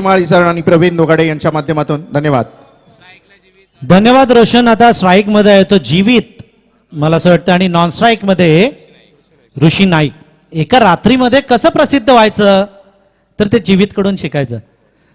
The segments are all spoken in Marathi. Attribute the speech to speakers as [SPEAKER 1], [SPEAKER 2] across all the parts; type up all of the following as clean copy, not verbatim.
[SPEAKER 1] माळी सर आणि प्रवीण दोगाडे यांच्या माध्यमातून धन्यवाद.
[SPEAKER 2] धन्यवाद रोशन. आता स्ट्राईक मध्ये आहे तो जीवित मला असं वाटतं आणि नॉन स्ट्राईक मध्ये ऋषी नाईक. एका रात्रीमध्ये कसं प्रसिद्ध व्हायचं तर ते जीवित कडून शिकायचं.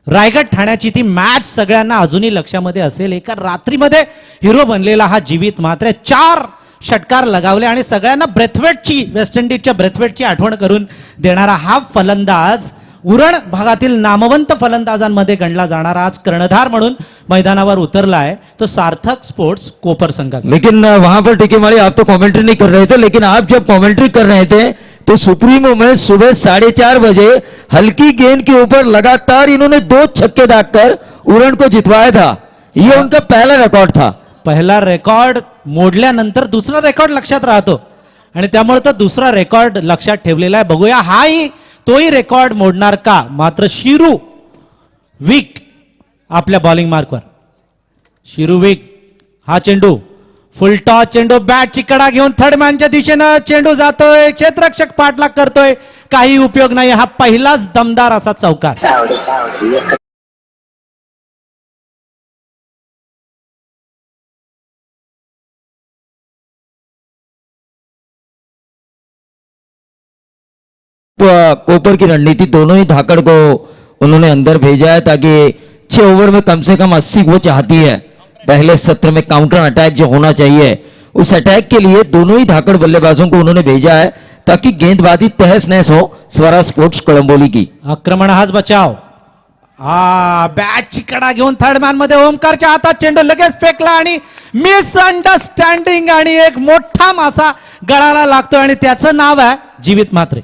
[SPEAKER 2] रायगड ठाण्याची ती मॅच सगळ्यांना अजूनही लक्षामध्ये असेल. एका रात्रीमध्ये हिरो बनलेला हा जीवित मात्र 4 षटकार लगावले आणि सगळ्यांना ब्रेथवेटची वेस्ट इंडिजच्या ब्रेथवेटची आठवण करून देणारा हा फलंदाज उरण भागातील नामवंत फलंदाजांमध्ये गणला जाणारा आज कर्णधार म्हणून मैदानावर उतरला है तो सार्थक स्पोर्ट्स कोपर संघ.
[SPEAKER 3] लेकिन वहां पर टीकेमाली आप तो कमेंट्री नहीं कर रहे थे, लेकिन आप जब कमेंट्री कर रहे थे तो सुप्रीमो में सुबह 4:30 बजे हल्की गेंद के ऊपर लगातार इन्होंने 2 छक्के दागकर उरण को जितवाया था. ये उनका पहला रिकॉर्ड था.
[SPEAKER 2] पहिला रेकॉर्ड मोडल्यानंतर दुसरा रेकॉर्ड लक्षात राहतो आणि त्यामुळे तो दुसरा रेकॉर्ड लक्षात ठेवलेला आहे. बघूया हाही तोही रेकॉर्ड मोडणार का. मात्र शिरू वीक आपल्या बॉलिंग मार्कवर. शिरू वीक हा चेंडू फुल टॉस चेंडू बॅटची कडा घेऊन थर्ड मॅनच्या दिशेनं चेंडू जातोय. क्षेत्ररक्षक पाठलाग करतोय. काही उपयोग नाही. हा पहिलाच दमदार असा चौकार.
[SPEAKER 3] कोपर की रणनीति दोनों ही धाकड़ को उन्होंने अंदर भेजा है ताकि 6 ओवर में कम से कम 80 वो चाहती है. पहले सत्र में काउंटर अटैक जो होना चाहिए उस अटैक के लिए दोनों ही धाकड़ बल्लेबाजों को उन्होंने भेजा है ताकि गेंदबाजी तहस नहस हो स्वरा स्पोर्ट्स कळंबोली की.
[SPEAKER 2] आक्रमण हाच बचाव. बॅटची कडा घेऊन थर्ड मॅन मध्ये ओमकारच्या हातात चेंडू लगेच फेकला आणि मिसअंडरस्टँडिंग आणि एक मोठा मासा गळाला लागतो आणि त्याचं नाव आहे जीवित म्हात्रे.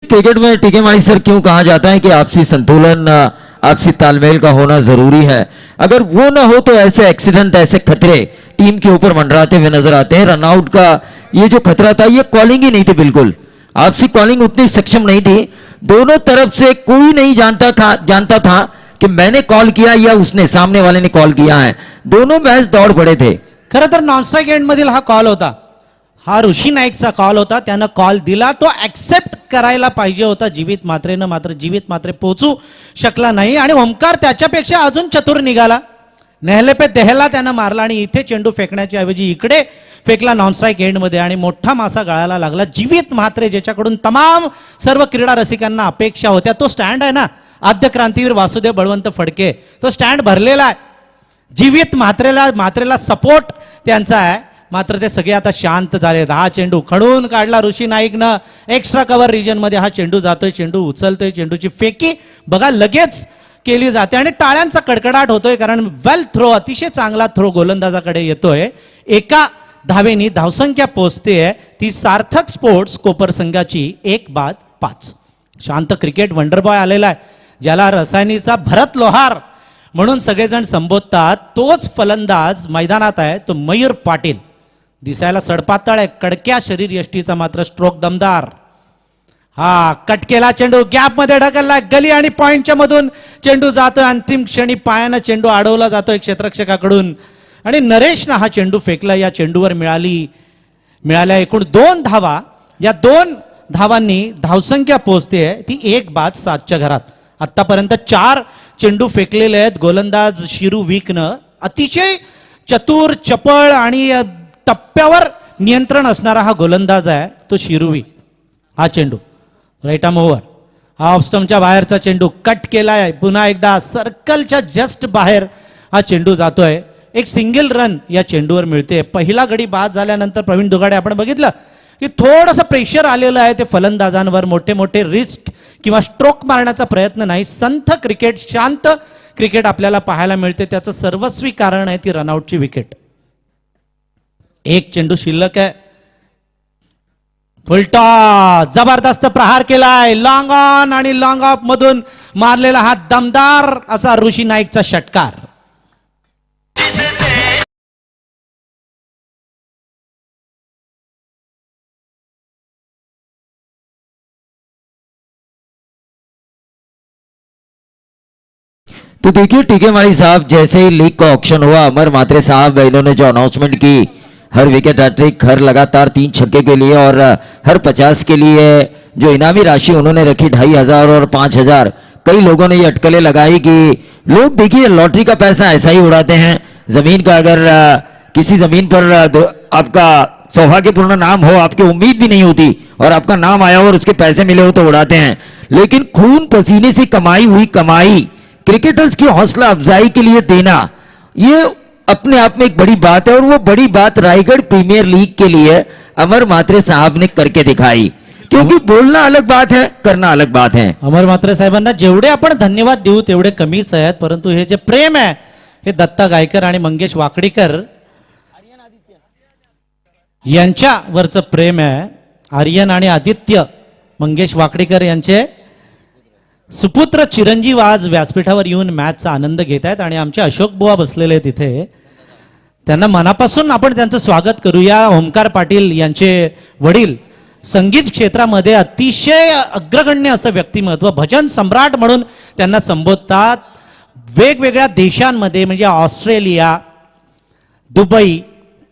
[SPEAKER 3] क्रिकेट में टीकेमाली सर क्यों कहा जाता है कि आपसी संतुलन आपसी तालमेल का होना जरूरी है. अगर वो ना हो तो ऐसे एक्सीडेंट ऐसे खतरे टीम के ऊपर मंडराते हुए नजर आते हैं. रनआउट का ये जो खतरा था ये कॉलिंग ही नहीं थी. बिल्कुल आपसी कॉलिंग उतनी सक्षम नहीं थी. दोनों तरफ से कोई नहीं जानता था कि मैंने कॉल किया या उसने सामने वाले ने कॉल किया है. दोनों मैच दौड़ पड़े थे.
[SPEAKER 2] खरं तर नॉन स्ट्राईक एंड मधील हा कॉल होता. हा ऋषी नाईकचा कॉल होता. त्यानं कॉल दिला. तो ऍक्सेप्ट करायला पाहिजे होता जीवित म्हात्रेनं. मात्र जीवित म्हात्रे पोहोचू शकला नाही आणि ओमकार त्याच्यापेक्षा अजून चतुर निघाला. नेहले पे देहला त्यानं मारला आणि इथे चेंडू फेकण्याच्या ऐवजी इकडे फेकला नॉन स्ट्राईक एंड मध्ये आणि मोठा मासा गळायला लागला. जीवित म्हात्रे ज्याच्याकडून तमाम सर्व क्रीडा रसिकांना अपेक्षा होत्या तो स्टँड आहे ना आद्य क्रांतीवीर वासुदेव बळवंत फडके तो स्टँड भरलेला आहे. जीवित म्हात्रेला सपोर्ट त्यांचा आहे. मात्र ते सगळे आता शांत झालेत. हा चेंडू खणून काढला ऋषी नाईकनं. एक्स्ट्रा कव्हर रिजन मध्ये हा चेंडू जातोय. चेंडू उचलतोय. चेंडूची फेकी बघा लगेच केली जाते आणि टाळ्यांचा कडकडाट होतोय कारण वेल थ्रो अतिशय चांगला थ्रो गोलंदाजाकडे येतोय. एका धावेनी धावसंख्या पोहोचते ती सार्थक स्पोर्ट्स कोपर संघाची 1-5. शांत क्रिकेट वंडरबॉय आलेला आहे ज्याला रसायनीचा भरत लोहार म्हणून सगळेजण संबोधतात. तोच फलंदाज मैदानात आहे तो मयूर पाटील. दिसायला सडपातळ आहे. कडक्या शरीर यष्टीचा मात्र स्ट्रोक दमदार. हा कट केला चेंडू गॅप मध्ये ढकलला. गली आणि पॉइंटच्या मधून चेंडू जातोय. अंतिम क्षणी पायानं चेंडू अडवला जातोय क्षेत्ररक्षकाकडून आणि नरेशनं हा चेंडू फेकला. या चेंडूवर मिळाल्या एकूण 2 धावा. या 2 धावांनी धावसंख्या पोहोचते ती 1-7च्या घरात. आतापर्यंत 4 चेंडू फेकलेले आहेत. गोलंदाज शिरू वीकनं अतिशय चतुर चपळ आणि टप्प्यावर नियंत्रण असणारा हा गोलंदाज आहे तो शिरूवी. हा चेंडू राईट आर्म ओव्हर. हा ऑफ स्टंपच्या बाहेरचा चेंडू कट केलाय. पुन्हा एकदा सर्कलच्या जस्ट बाहेर हा चेंडू जातोय. एक सिंगल रन या चेंडूवर मिळते. पहिला गडी बाद झाल्यानंतर प्रवीण दुगाडे आपण बघितलं की थोडंसं प्रेशर आलेलं आहे ते फलंदाजांवर. मोठे मोठे रिस्क किंवा स्ट्रोक मारण्याचा प्रयत्न नाही. संथ क्रिकेट शांत क्रिकेट आपल्याला पाहायला मिळते. त्याचं सर्वस्वी कारण आहे ती रनआउटची विकेट. एक चेंडू शिल्लक आहे. फुलटॉस जबरदस्त प्रहार केलाय. लॉंग ऑन आणि लॉंग ऑफ मधून मारलेला हा दमदार असा ऋषी नाईकचा षटकार.
[SPEAKER 3] तो देखिए टीके माली साहब, जैसे ही लीग का ऑक्शन हुआ, अमर मात्रे साहब इन्होंने जो अनाउंसमेंट की, हर विकेट हैट्रिक, हर लगातार 3 छक्के के लिए और हर 50 के लिए जो इनामी राशि उन्होंने रखी 2500 और 5000। कई लोगों ने ये अटकलें लगाई कि लोग देखिए लॉटरी का पैसा ऐसा ही उड़ाते हैं। जमीन का अगर किसी जमीन पर आपका सौभाग्यपूर्ण नाम हो, आपकी उम्मीद भी नहीं होती और आपका नाम आया और उसके पैसे मिले हो तो उड़ाते हैं। लेकिन खून पसीने से कमाई हुई कमाई क्रिकेटर्स की हौसला अफजाई के लिए देना, ये अपने आप में एक बड़ी बात है। और वो बड़ी बात रायगढ़ प्रीमियर लीग के लिए अमर मात्रे साहब ने करके दिखाई, क्योंकि बोलना अलग बात है, करना अलग बात है।
[SPEAKER 2] अमर मात्रे साहेबांना जेवढे आपण धन्यवाद देऊ तेवढे कमीच आहेत, परंतु हे जे प्रेम आहे हे दत्ता गायकर आणि मंगेश वाकडीकर यांच्यावरचं प्रेम आहे. आर्यन आणि आदित्य मंगेश वाकडीकर यांचे सुपुत्र चिरंजीव आज व्यासपीठावर येऊन मॅचचा आनंद घेत आहेत आणि आमचे अशोक बुवा बसलेले आहेत तिथे. त्यांना मनापासून आपण त्यांचं स्वागत करूया. ओमकार पाटील यांचे वडील संगीत क्षेत्रामध्ये अतिशय अग्रगण्य असं व्यक्तिमत्व, भजन सम्राट म्हणून त्यांना संबोधतात. वेगवेगळ्या देशांमध्ये म्हणजे ऑस्ट्रेलिया, दुबई,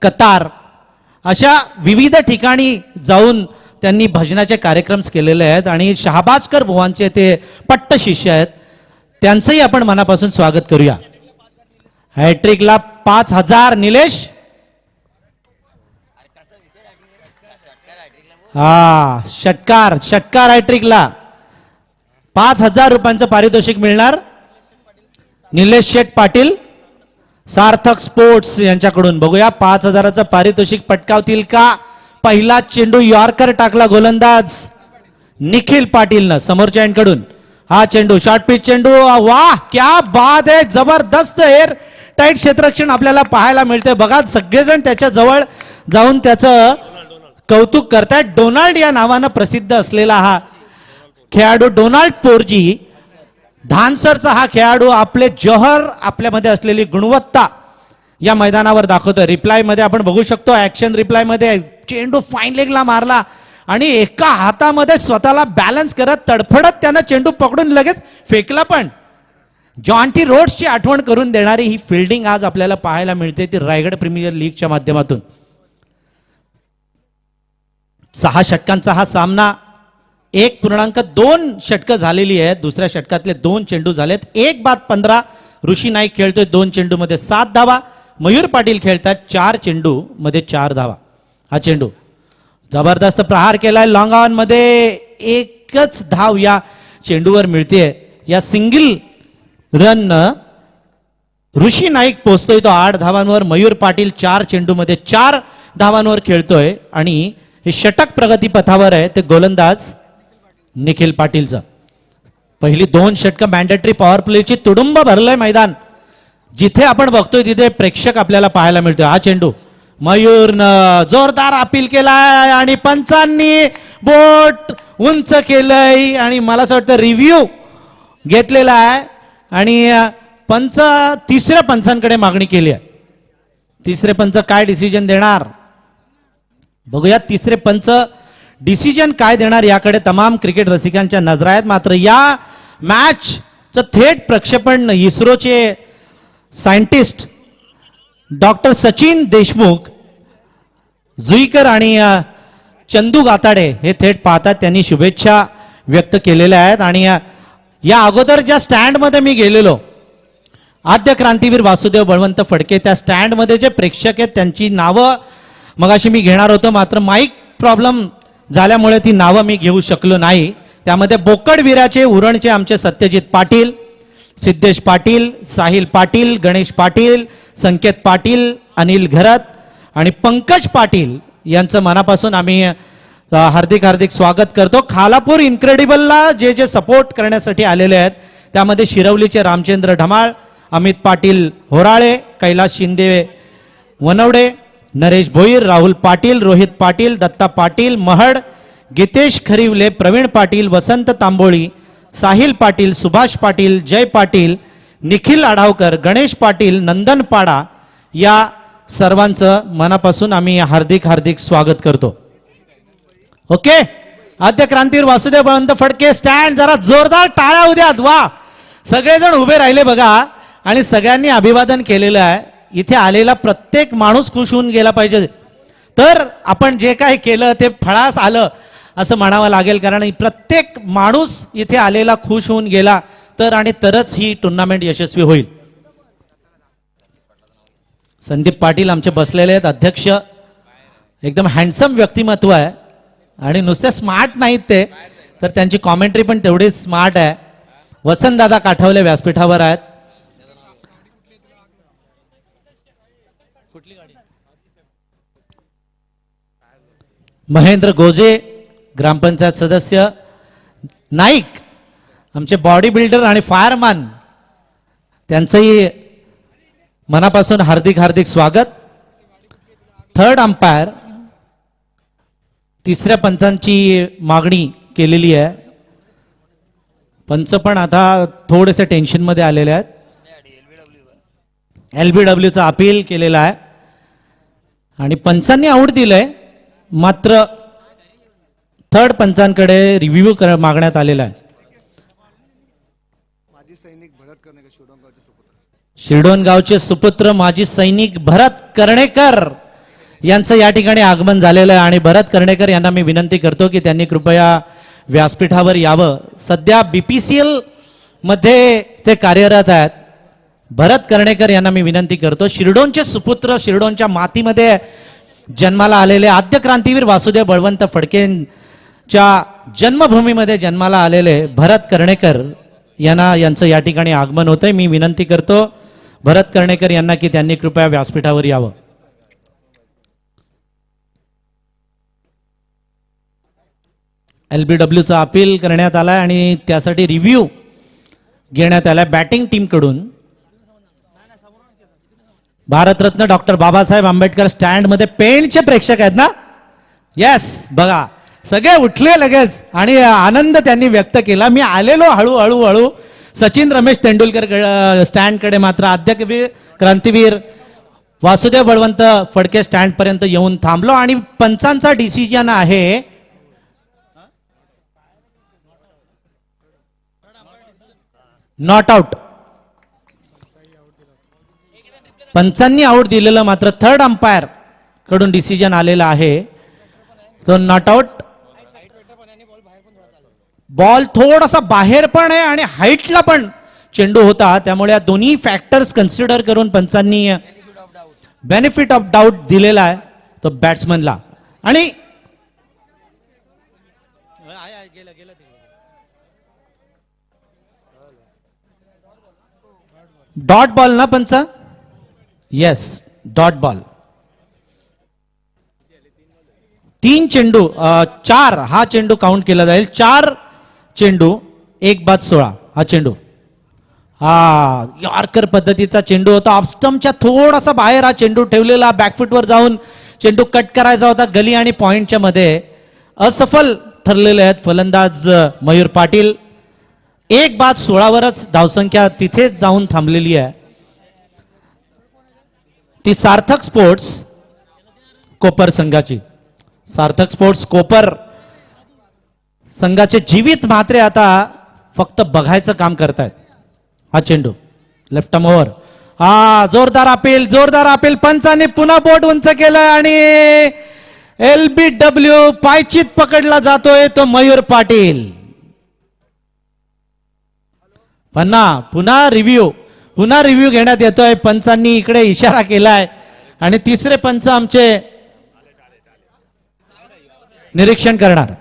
[SPEAKER 2] कतार अशा विविध ठिकाणी जाऊन त्यांनी भजनाचे कार्यक्रम केलेले आहेत आणि शहाबाजकर बुवांचे ते पट्ट शिष्य आहेत. त्यांचंही आपण मनापासून स्वागत करूया. हॅट्रिकला 5000 निलेश. षटकार हॅट्रिकला 5000 रुपयांचं पारितोषिक मिळणार. निलेश शेठ पाटील सार्थक स्पोर्ट्स यांच्याकडून. बघूया 5000चं पारितोषिक पटकावतील का. पहिला चेंडू यॉर्कर टाकला गोलंदाज निखिल पाटीलनं समोरच्या एंडकडून. हा चेंडू शॉर्ट पिच चेंडू. वाह क्या बात आहे. जबरदस्त एअर टाईट क्षेत्ररक्षण आपल्याला पाहायला मिळते. बघा सगळेजण त्याच्या जवळ जाऊन त्याचं कौतुक करतायत. डोनाल्ड या नावानं प्रसिद्ध असलेला हा खेळाडू डोनाल्ड पोर्जी, धानसरचा हा खेळाडू आपले जौहर, आपल्यामध्ये असलेली गुणवत्ता या मैदानावर दाखवतो. रिप्लाय मध्ये आपण बघू शकतो, ऍक्शन रिप्लाय मध्ये चेंडू फाईन लेगला मारला आणि एका हातामध्ये स्वतःला बॅलन्स करत तडफडत त्यानं चेंडू पकडून लगेच फेकला. पण जॉन्टी रोड्सची आठवण करून देणारी ही फिल्डिंग आज आपल्याला पाहायला मिळते ती रायगड प्रीमियर लीगच्या माध्यमातून. 6 षटकांचा हा सामना. 1.2 षटकं झालेली आहेत. दुसऱ्या षटकातले 2 चेंडू झालेत. 1 बाद 15. ऋषी नाईक खेळतोय 2 चेंडू मध्ये 7 धावा. मयूर पाटील खेळतात 4 चेंडू मध्ये 4 धावा. हा चेंडू जबरदस्त प्रहार केलाय. लॉंग ऑन मध्ये एकच धाव या चेंडूवर मिळते. या सिंगल रन ऋषी नाईक पोहोचतोय तो 8 धावांवर. मयूर पाटील 4 चेंडू मध्ये 4 धावांवर खेळतोय आणि हे षटक प्रगती पथावर आहे ते गोलंदाज निखिल पाटीलचं. पहिली 2 षटकं मॅन्डेटरी पॉवर प्लेची तुडुंब भरलंय मैदान. जिथे आपण बघतोय तिथे प्रेक्षक आपल्याला पाहायला मिळतोय. हा चेंडू मयूरनं जोरदार अपील केलाय आणि पंचांनी बोट उंच केलंय आणि मला असं वाटतं रिव्ह्यू घेतलेला आहे आणि तिसऱ्या पंचांकडे मागणी केली आहे. तिसरे पंच काय डिसिजन देणार बघूया. तिसरे पंच डिसिजन काय देणार याकडे तमाम क्रिकेट रसिकांच्या नजरा आहेत. मात्र या मॅचचं थेट प्रक्षेपण इस्रोचे सायंटिस्ट डॉक्टर सचिन देशमुख, जुईकर आणि चंदू गाताडे हे थेट पाहतात. त्यांनी शुभेच्छा व्यक्त केलेल्या आहेत. आणि या अगोदर ज्या स्टँडमध्ये मी गेलेलो, आद्य क्रांतीवीर वासुदेव बळवंत फडके, त्या स्टँडमध्ये जे प्रेक्षक आहेत त्यांची नावं मगाशी मी घेणार होतो, मात्र माईक प्रॉब्लेम झाल्यामुळे ती नावं मी घेऊ शकलो नाही. त्यामध्ये बोकडवीराचे उरणचे आमचे सत्यजित पाटील, सिद्धेश पाटील, साहिल पाटील, गणेश पाटील, संकेत पाटील, अनिल घरत आणि पंकज पाटील यांचं मनापासून आम्ही हार्दिक हार्दिक स्वागत करतो. खालापूर इन्क्रेडिबलला जे जे सपोर्ट करण्यासाठी आलेले आहेत त्यामध्ये शिरवलीचे रामचंद्र ढमाळ, अमित पाटील होराळे, कैलास शिंदे वनवडे, नरेश भोईर, राहुल पाटील, रोहित पाटील, दत्ता पाटील महड, गीतेश खरिवले, प्रवीण पाटील, वसंत तांबोळी, साहिल पाटील, सुभाष पाटील, जय पाटील, निखिल आढावकर, गणेश पाटील, नंदन पाडा या सर्वांचं मनापासून आम्ही हार्दिक हार्दिक स्वागत करतो. ओके, आद्य क्रांतीवीर वासुदेव बळवंत फडके स्टँड, जरा जोरदार टाळ्या उद्यात. वा, सगळेजण उभे राहिले बघा आणि सगळ्यांनी अभिवादन केलेलं आहे. इथे आलेला प्रत्येक माणूस खुश होऊन गेला पाहिजे, तर आपण जे काही केलं ते फळास आलं असं म्हणावं लागेल. कारण प्रत्येक माणूस इथे आलेला खुश होऊन गेला तर आणि तरच ही टुर्नामेंट यशस्वी होईल. संदीप पाटील आमचे बसलेले आहेत अध्यक्ष, एकदम हँडसम व्यक्तिमत्व आहे आणि नुसते स्मार्ट नाहीत ते, तर त्यांची कॉमेंट्री पण तेवढीच स्मार्ट आहे. वसंतदादा काठवले व्यासपीठावर आहेत. महेंद्र गोजे ग्रामपंचायत सदस्य, नाईक आमचे बॉडी बिल्डर आणि फायरमॅन, त्यांचंही मनापासून हार्दिक हार्दिक स्वागत. थर्ड अंपायर तिसऱ्या पंचांची मागणी केलेली आहे. पंच पण आता थोडेसे टेन्शनमध्ये आलेले आहेत. LBWचं अपील केलेलं आहे आणि पंचांनी आऊट दिलंय, मात्र थर्ड पंचांकडे रिव्ह्यू मागण्यात आलेला आहे. शिरडोणगावचे सुपुत्र माजी सैनिक भरत कर्णेकर यांचं या ठिकाणी आगमन झालेलं आहे आणि भरत कर्णेकर यांना मी विनंती करतो की त्यांनी कृपया व्यासपीठावर यावं. सध्या BPCL मध्ये ते कार्यरत आहेत. भरत कर्णेकर यांना मी विनंती करतो. शिरडोनचे सुपुत्र, शिरडोनच्या मातीमध्ये जन्माला आलेले आद्य क्रांतीवीर वासुदेव बळवंत फडकेंच्या जन्मभूमीमध्ये जन्माला आलेले भरत कर्णेकर यांचं या ठिकाणी आगमन होतंय. मी विनंती करतो भरत कर्णेकर यांना की त्यांनी कृपया व्यासपीठावर यावं. LBWचं अपील करण्यात आलाय आणि त्यासाठी रिव्ह्यू घेण्यात आलाय बॅटिंग टीम कडून. भारतरत्न डॉक्टर बाबासाहेब आंबेडकर स्टँड मध्ये पेणचे प्रेक्षक आहेत ना? येस, बघा सगळे उठले लगेच आणि आनंद त्यांनी व्यक्त केला. मी आलेलो हळूहळू हळू सचिन रमेश तेंडुलकर स्टँड कडे, मात्र आद्य क्रांतीवीर वासुदेव बळवंत फडके स्टँड पर्यंत येऊन थांबलो आणि पंचांचा डिसिजन आहे नॉट आउट. पंचांनी आउट दिलेलं, मात्र थर्ड अंपायर कडून डिसिजन आलेला आहे तो नॉट आउट. बॉल थोडासा बाहेर पण आहे आणि हाईटला पण चेंडू होता, त्यामुळे या दोन्ही फॅक्टर्स कन्सिडर करून पंचांनी बेनिफिट ऑफ डाऊट दिलेला आहे तो बॅट्समनला. आणि डॉट बॉल ना पंच? Yes, dot ball. 3 चेंडू 4 हा चेंडू काउंट केला जाईल. 4 चेंडू 1 बाद 16 हा चेंडू. यॉर्कर पद्धतीचा चेंडू होता. ऑफस्टम्पच्या थोडासा बाहेर हा चेंडू ठेवलेला, बॅकफुटवर जाऊन चेंडू कट करायचा होता. गली आणि पॉइंटच्या मध्ये असफल ठरलेले आहेत फलंदाज मयूर पाटील. 1 बाद 16 वरच धावसंख्या तिथेच जाऊन थांबलेली आहे. ती सार्थक स्पोर्ट्स कोपर संघाची. सार्थक स्पोर्ट्स कोपर संघाचे जीवित म्हात्रे आता फक्त बघायचं काम करतायत. हा चेंडू लेफ्ट आर्म ओव्हर. जोरदार अपील, जोरदार अपील. पंचाने पुन्हा बोट उंच केलं आणि LBW पायचीत पकडला जातोय तो मयूर पाटील. पुन्हा रिव्ह्यू घेण्यात येतोय. पंचांनी इकडे इशारा केलाय आणि तिसरे पंच आमचे निरीक्षण करणार.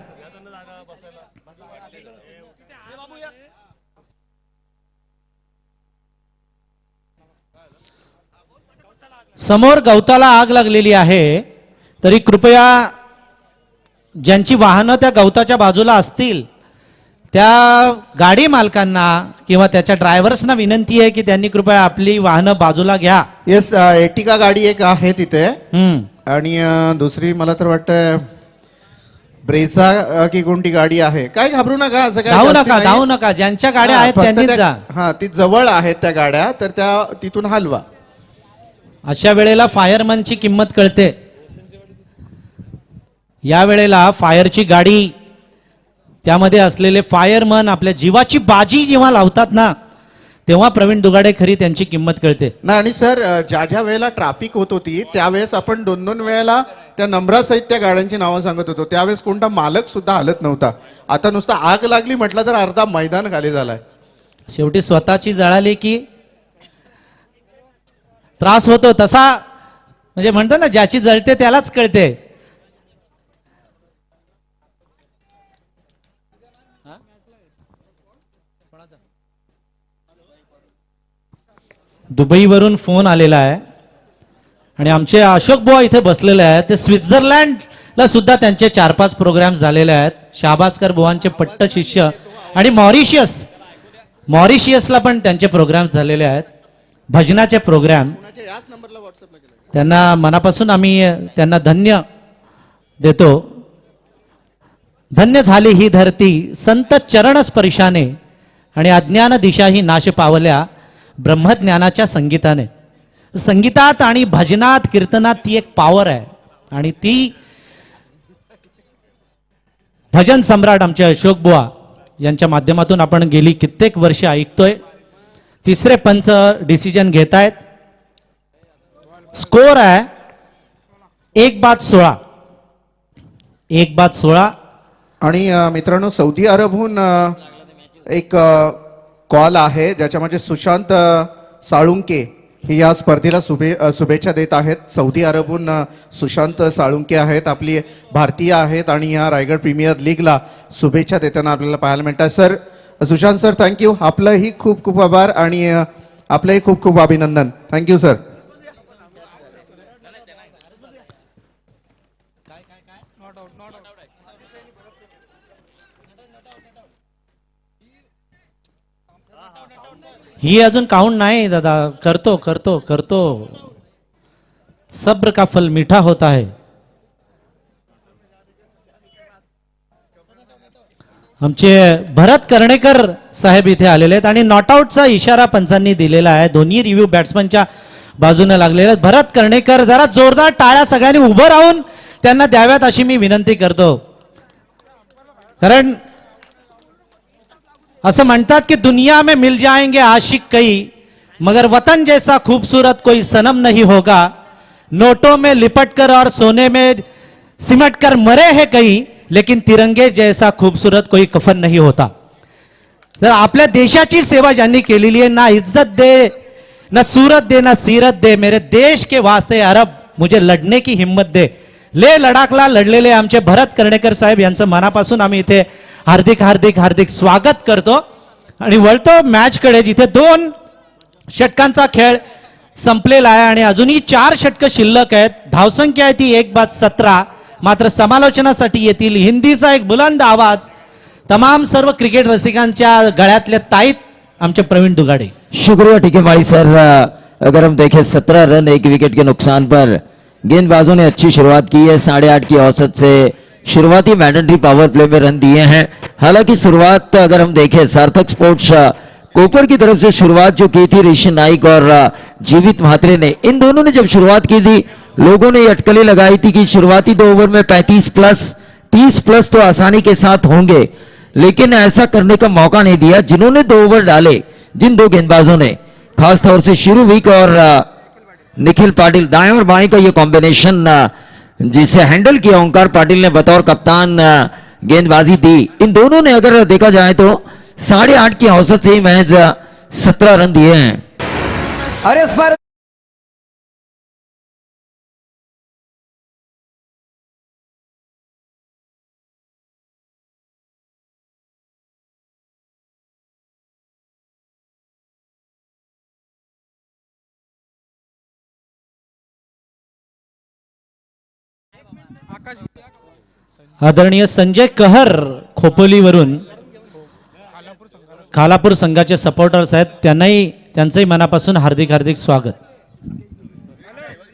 [SPEAKER 2] समोर गवताला आग लागलेली आहे, तरी कृपया ज्यांची वाहनं त्या गवताच्या बाजूला असतील त्या गाडी मालकांना किंवा त्याच्या ड्रायव्हर्सना विनंती आहे की त्यांनी कृपया आपली वाहनं बाजूला घ्या.
[SPEAKER 1] येस, एर्टिगा गाडी एक आहे तिथे आणि दुसरी मला तर वाटतं ब्रेझा की कोणती गाडी आहे. काय घाबरू नका, असं काय जास्ती नाही.
[SPEAKER 2] धावू नका. ज्यांच्या गाड्या आहेत
[SPEAKER 1] फक्त
[SPEAKER 2] त्यांनीच
[SPEAKER 1] त्या-
[SPEAKER 2] जा.
[SPEAKER 1] हा, ती जवळ आहेत त्या गाड्या, तर त्या तिथून हलवा.
[SPEAKER 2] अशा वेळेला फायरमनची किंमत कळते. या वेळेला फायरची गाडी, त्यामध्ये असलेले फायरमन आपल्या जीवाची बाजी जेव्हा लावतात ना, तेव्हा प्रवीण दुगाडे खरी त्यांची किंमत कळते.
[SPEAKER 1] नाही आणि सर ज्या ज्या वेळेला ट्रॅफिक होत होती त्यावेळेस आपण 2-2 वेळेला त्या नंबरासहित त्या गाड्यांची नावं सांगत होतो. त्यावेळेस कोणता मालक सुद्धा हलत नव्हता. आता नुसतं आग लागली म्हटलं तर अर्धा मैदान खाली झालाय.
[SPEAKER 2] शेवटी स्वतःची जळाली की त्रास होतो. तसा म्हणजे म्हणतो ना, ज्याची जळते त्यालाच कळते. दुबईवरून फोन आलेला आहे आणि आमचे अशोक बुवा इथे बसलेले आहेत. ते स्वित्झर्लंडला सुद्धा त्यांचे 4-5 प्रोग्राम झालेले आहेत. शाहबाजकर बुवांचे पट्ट शिष्य. आणि मॉरिशियसला पण त्यांचे प्रोग्राम झालेले आहेत, भजनाचे प्रोग्राम. त्यांना मनापासून आम्ही त्यांना धन्य देतो. धन्य झाली ही धरती संत चरण स्पर्शाने आणि अज्ञान दिशा ही नाश पावल्या ब्रह्मज्ञानाच्या संगीताने. संगीतात आणि भजनात कीर्तनात ती एक पॉवर आहे आणि ती भजन सम्राट आमचे अशोक बुवा यांच्या माध्यमातून आपण गेली कित्येक वर्ष ऐकतोय. तिसरे पंच डिसिजन घेतायत. स्कोर आहे 1-16. 1-16.
[SPEAKER 1] आणि मित्रांनो सौदी अरबहून एक कॉल आहे ज्याच्यामध्ये सुशांत साळुंके ही या स्पर्धेला शुभेच्छा देत आहेत. सौदी अरबहून सुशांत साळुंके आहेत, आपली भारतीय आहेत आणि या रायगड प्रीमियर लीगला शुभेच्छा देताना आपल्याला पाहायला मिळतात. Sir Sushant sir thank you. आपलंही खूप खूप आभार आणि आपलंही खूप खूप अभिनंदन. Thank you sir.
[SPEAKER 2] ही अजून काउंट नाही दादा. करतो करतो करतो. सब्र का फल मीठा होता है. आमचे भरत कर्णेकर साहेब इथे आलेले आहेत आणि नॉट आउटचा इशारा पंचांनी दिलेला आहे. दोन्ही रिव्ह्यू बॅट्समनच्या बाजूने लागलेले आहेत. भरत कर्णेकर जरा जोरदार टाळ्या सगळ्यांनी उभं राहून त्यांना द्याव्यात अशी मी विनंती करतो. कारण असं म्हणतात की दुनिया में मिल जाएंगे आशिक कई मगर वतन जैसा खूबसूरत कोई सनम नहीं होगा. नोटों में लिपटकर और सोने में सिमटकर मरे हैं कई लेकिन तिरंगे जैसा खूबसूरत कोई कफन नहीं होता. तर आपल्या देशाची सेवा ज्यांनी केलेली आहे, ना इज्जत दे ना सूरत दे ना सीरत दे, मेरे देश के वास्ते अरब मुझे लढने की हिम्मत दे. ले लडाखला लढलेले आमचे भरत कर्णेकर साहेब यांचं मनापासून आम्ही इथे हार्दिक हार्दिक हार्दिक स्वागत करतो. आणि वळतो मॅचकडे जिथे 2 षटकांचा खेळ संपलेला आहे आणि अजूनही 4 षटकं शिल्लक आहेत. धावसंख्या आहे ती 1-17. मात्र समालोचनासाठी येतील हिंदीचा एक बुलंद आवाज तमाम सर्व क्रिकेट रसिकांच्या गळ्यातले ताईत आमचे प्रवीण दुगाडे.
[SPEAKER 3] शुक्रिया टीकेमाई सर. अगर हम देखें 17 रन 1 विकेट के नुकसान पर गेंदबाजों ने अच्छी शुरुआत की है. 8.5 की औसत से शुरुआती मैंडेटरी पावर प्ले में रन दिए हैं. हालांकि शुरुआत अगर हम देखें सार्थक स्पोर्ट्स कोपर की तरफ से शुरुआत जो की थी ऋषि नाइक और जीवित म्हात्रे ने, इन दोनों ने जब शुरुआत की थी लोगों ने ये अटकलें लगाई थी कि शुरुआती 2 ओवर में 35 प्लस 30 प्लस तो आसानी के साथ होंगे, लेकिन ऐसा करने का मौका नहीं दिया. जिन्होंने 2 ओवर डाले, जिन 2 गेंदबाजों ने, खासतौर से शिरू विक और निखिल पाटिल, दाएं और बाएं का ये कॉम्बिनेशन जिसे हैंडल किया ओंकार पाटिल ने बतौर कप्तान गेंदबाजी दी. इन दोनों ने अगर देखा जाए तो 8.5 की औसत से ही महज 17 रन दिए हैं.
[SPEAKER 4] और इस बार
[SPEAKER 2] आदरणीय संजय कहर खोपोलीवरून खालापूर संघाचे सपोर्टर्स आहेत. त्यांचंही मनापासून हार्दिक हार्दिक स्वागत.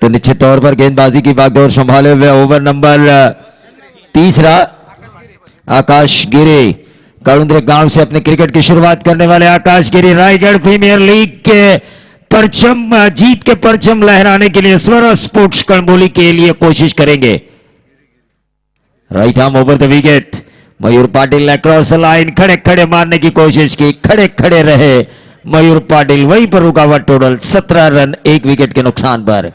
[SPEAKER 3] तो निश्चित तौर पर गेंदबाजी की बागडोर संभाले हुए ओवर नंबर 3 आकाश गिरी कालुंद्रे गांव से अपने क्रिकेट की शुरुआत करने वाले आकाश गिरी रायगढ़ प्रीमियर लीग के परचम जीत के परचम लहराने के लिए स्वरा स्पोर्ट्स कणबोली के लिए कोशिश करेंगे. Right arm over the wicket. Mayur Patil ने क्रॉस लाइन खड़े खड़े मारने की कोशिश की, खड़े खड़े रहे मयूर पाटिल वहीं पर रुका हुआ। टोटल 17 रन 1 विकेट के नुकसान पर।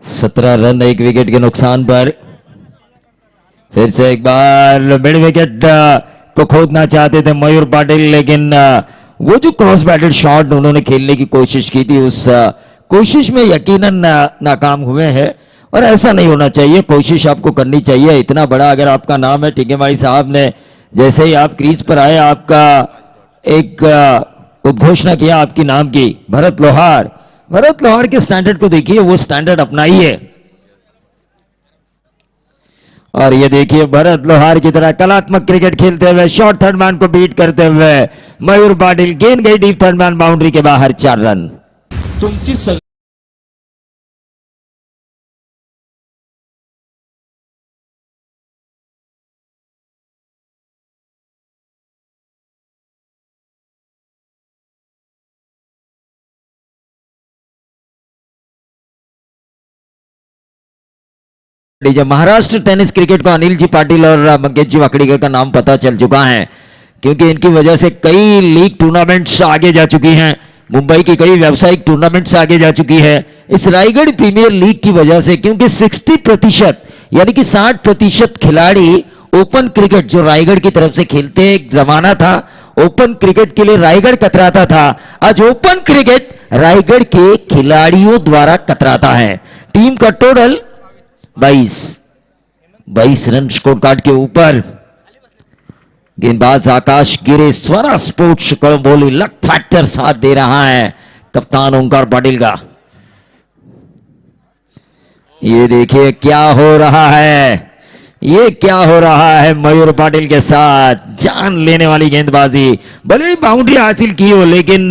[SPEAKER 3] सत्रह रन 1 विकेट के नुकसान पर। फिर से एक बार मिड विकेट को खोदना चाहते थे मयूर पाटिल, लेकिन वो जो क्रॉस बैटेड शॉट उन्होंने खेलने की कोशिश की थी, उस कोशिश में यकीनन नाकाम हुए हैं। और ऐसा नहीं होना चाहिए, कोशिश आपको करनी चाहिए। इतना बड़ा अगर आपका नाम है, टिकेमाई साहब ने जैसे ही आप क्रीज पर आए आपका एक उद्घोषणा किया आपकी नाम की, भरत लोहार। भरत लोहार के स्टैंडर्ड को देखिए, वो स्टैंडर्ड अपनाइए। और ये देखिए भरत लोहार की तरह कलात्मक क्रिकेट खेलते हुए शॉर्ट थर्ड मैन को बीट करते हुए मयूर पाटिल। गेंद गई डीप थर्ड मैन बाउंड्री के बाहर, 4 रन।
[SPEAKER 5] तुमची
[SPEAKER 3] जब महाराष्ट्र टेनिस क्रिकेट को अनिल जी पाटिल और मंगेश जी वाकड़ीकर का नाम पता चल चुका है, क्योंकि इनकी वजह से कई लीग टूर्नामेंट्स आगे जा चुकी हैं, मुंबई की कई व्यावसायिक टूर्नामेंट्स आगे जा चुकी है इस रायगढ़ प्रीमियर लीग की वजह से। क्योंकि 60% यानी कि 60% खिलाड़ी ओपन क्रिकेट जो रायगढ़ की तरफ से खेलते, एक जमाना था ओपन क्रिकेट के लिए रायगढ़ कतराता था, आज ओपन क्रिकेट रायगढ़ के खिलाड़ियों द्वारा कतराता है। टीम का टोटल 22 रन स्कोर कार्ड के ऊपर। गेंदबाज आकाश गिरे, स्वरा स्पोर्ट्स कड़ंबोली लक फैक्टर साथ दे रहा है कप्तान ओंकार पाटिल का। ये देखिए क्या हो रहा है, ये क्या हो रहा है मयूर पाटिल के साथ। जान लेने वाली गेंदबाजी, भले ही बाउंड्री हासिल की हो, लेकिन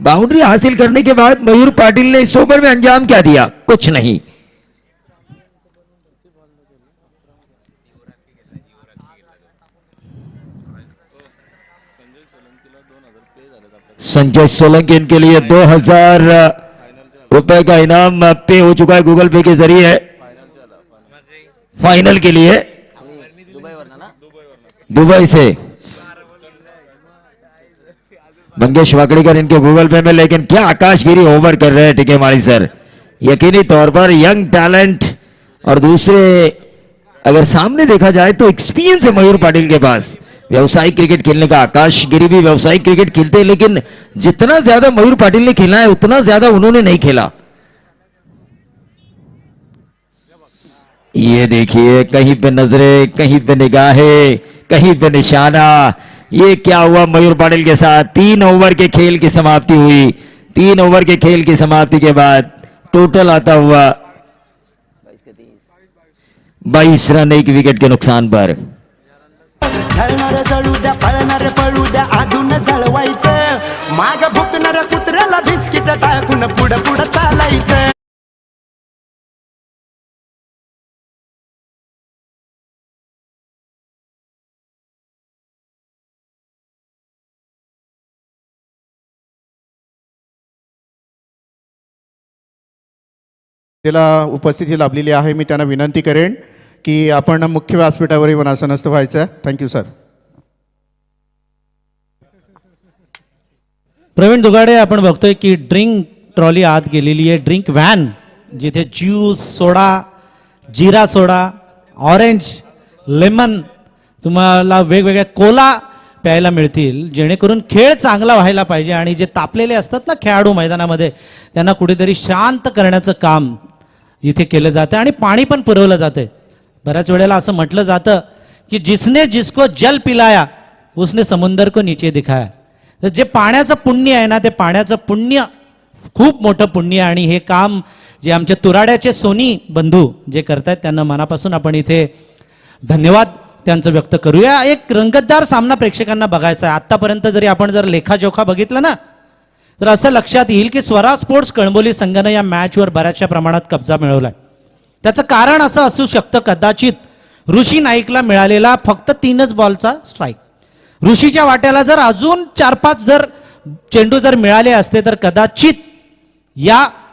[SPEAKER 3] बाउंड्री हासिल करने के बाद मयूर पाटिल ने इस ओवर में अंजाम क्या दिया, कुछ नहीं। संजय सोलंकी इनके लिए 2000 रुपए का इनाम पे हो चुका है गूगल पे के जरिए फाइनल के लिए दुबई से। मंगेश वाकड़ीकर इनके गूगल पे में, लेकिन क्या आकाश गिरी ओवर कर रहे हैं टिकेमाड़ी सर, यकीनी तौर पर यंग टैलेंट। और दूसरे अगर सामने देखा जाए तो एक्सपीरियंस है मयूर पाटिल के पास व्यवसायिक क्रिकेट खेलने का। आकाश गिरी भी व्यवसायिक क्रिकेट खेलते हैं, लेकिन जितना ज्यादा मयूर पाटिल ने खेला है उतना ज्यादा उन्होंने नहीं खेला। ये देखिए कहीं पे नजरें, कहीं पे निगाहें, कहीं पे निशाना। ये क्या हुआ मयूर पाटिल के साथ। 3 ओवर के खेल की समाप्ति हुई। 3 ओवर के खेल की समाप्ति के बाद टोटल आता हुआ 22 रन 1 विकेट के नुकसान पर।
[SPEAKER 6] झळणार जळू द्या, पळणार पळू द्या, अजून जळवायचं, माग भुकणाऱ्या कुत्र्याला बिस्किट टाकून पुढं पुढं चालायचं।
[SPEAKER 1] त्याला उपस्थिती लाभलेली आहे, मी त्यांना विनंती करेन की आपण मुख्य व्यासपीठावरही वनासनस्थ व्हायचं आहे। Thank you sir.
[SPEAKER 2] प्रवीण दुगाडे, आपण बघतोय की ड्रिंक ट्रॉली आत गेलेली आहे, ड्रिंक व्हॅन, जिथे ज्यूस, सोडा, जिरा सोडा, ऑरेंज, लेमन, तुम्हाला वेगवेगळ्या कोला प्यायला मिळतील, जेणेकरून खेळ चांगला व्हायला पाहिजे। आणि जे तापलेले असतात ना खेळाडू मैदानामध्ये, त्यांना कुठेतरी शांत करण्याचं काम इथे केलं जातं आणि पाणी पण पुरवलं जातं। बऱ्याच वेळेला असं म्हटलं जातं की जिसने जिसको जल पिलाया उसने समुंदर को नीचे दिखाया। तर जे पाण्याचं पुण्य आहे ना, ते पाण्याचं पुण्य खूप मोठं पुण्य आहे। आणि हे काम जे आमचे तुराड्याचे सोनी बंधू जे करतायत त्यांना मनापासून आपण इथे धन्यवाद त्यांचं व्यक्त करूया। एक रंगतदार सामना प्रेक्षकांना बघायचा आहे। आतापर्यंत जरी आपण जर लेखाजोखा बघितला ना, तर असं लक्षात येईल की स्वरा स्पोर्ट्स कळंबोली संघाने या मॅचवर बऱ्याचशा प्रमाणात कब्जा मिळवलाय। त्याचं कारण असं असू शकतं कदाचित ऋषी नाईकला मिळालेला फक्त 3च बॉलचा स्ट्राईक। ऋषीच्या वाट्याला जर अजून 4-5 जर चेंडू जर मिळाले असते तर कदाचित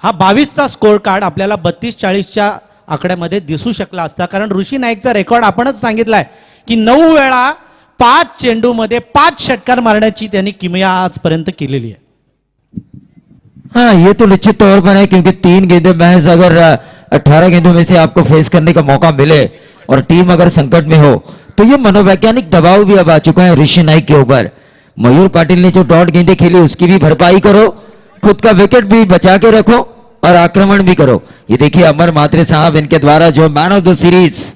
[SPEAKER 2] हा 22चा स्कोर कार्ड आपल्याला 32-40च्या आकड्यामध्ये दिसू शकला असता, कारण ऋषी नाईकचा रेकॉर्ड आपणच सांगितलाय की 9 वेळा 5 चेंडूमध्ये 5 षटकार मारण्याची त्यांनी किमया आजपर्यंत केलेली आहे.
[SPEAKER 3] हाँ, ये तो निश्चित तौर पर है, क्योंकि 3 गेंदें महज अगर 18 गेंदों में से आपको फेस करने का मौका मिले और टीम अगर संकट में हो, तो ये मनोवैज्ञानिक दबाव भी अब आ चुका है ऋषि नाइक के ऊपर. मयूर पाटिल ने जो डॉट गेंदें खेली उसकी भी भरपाई करो, खुद का विकेट भी बचा के रखो और आक्रमण भी करो. ये देखिए अमर म्हात्रे साहब, इनके द्वारा जो मैन ऑफ द सीरीज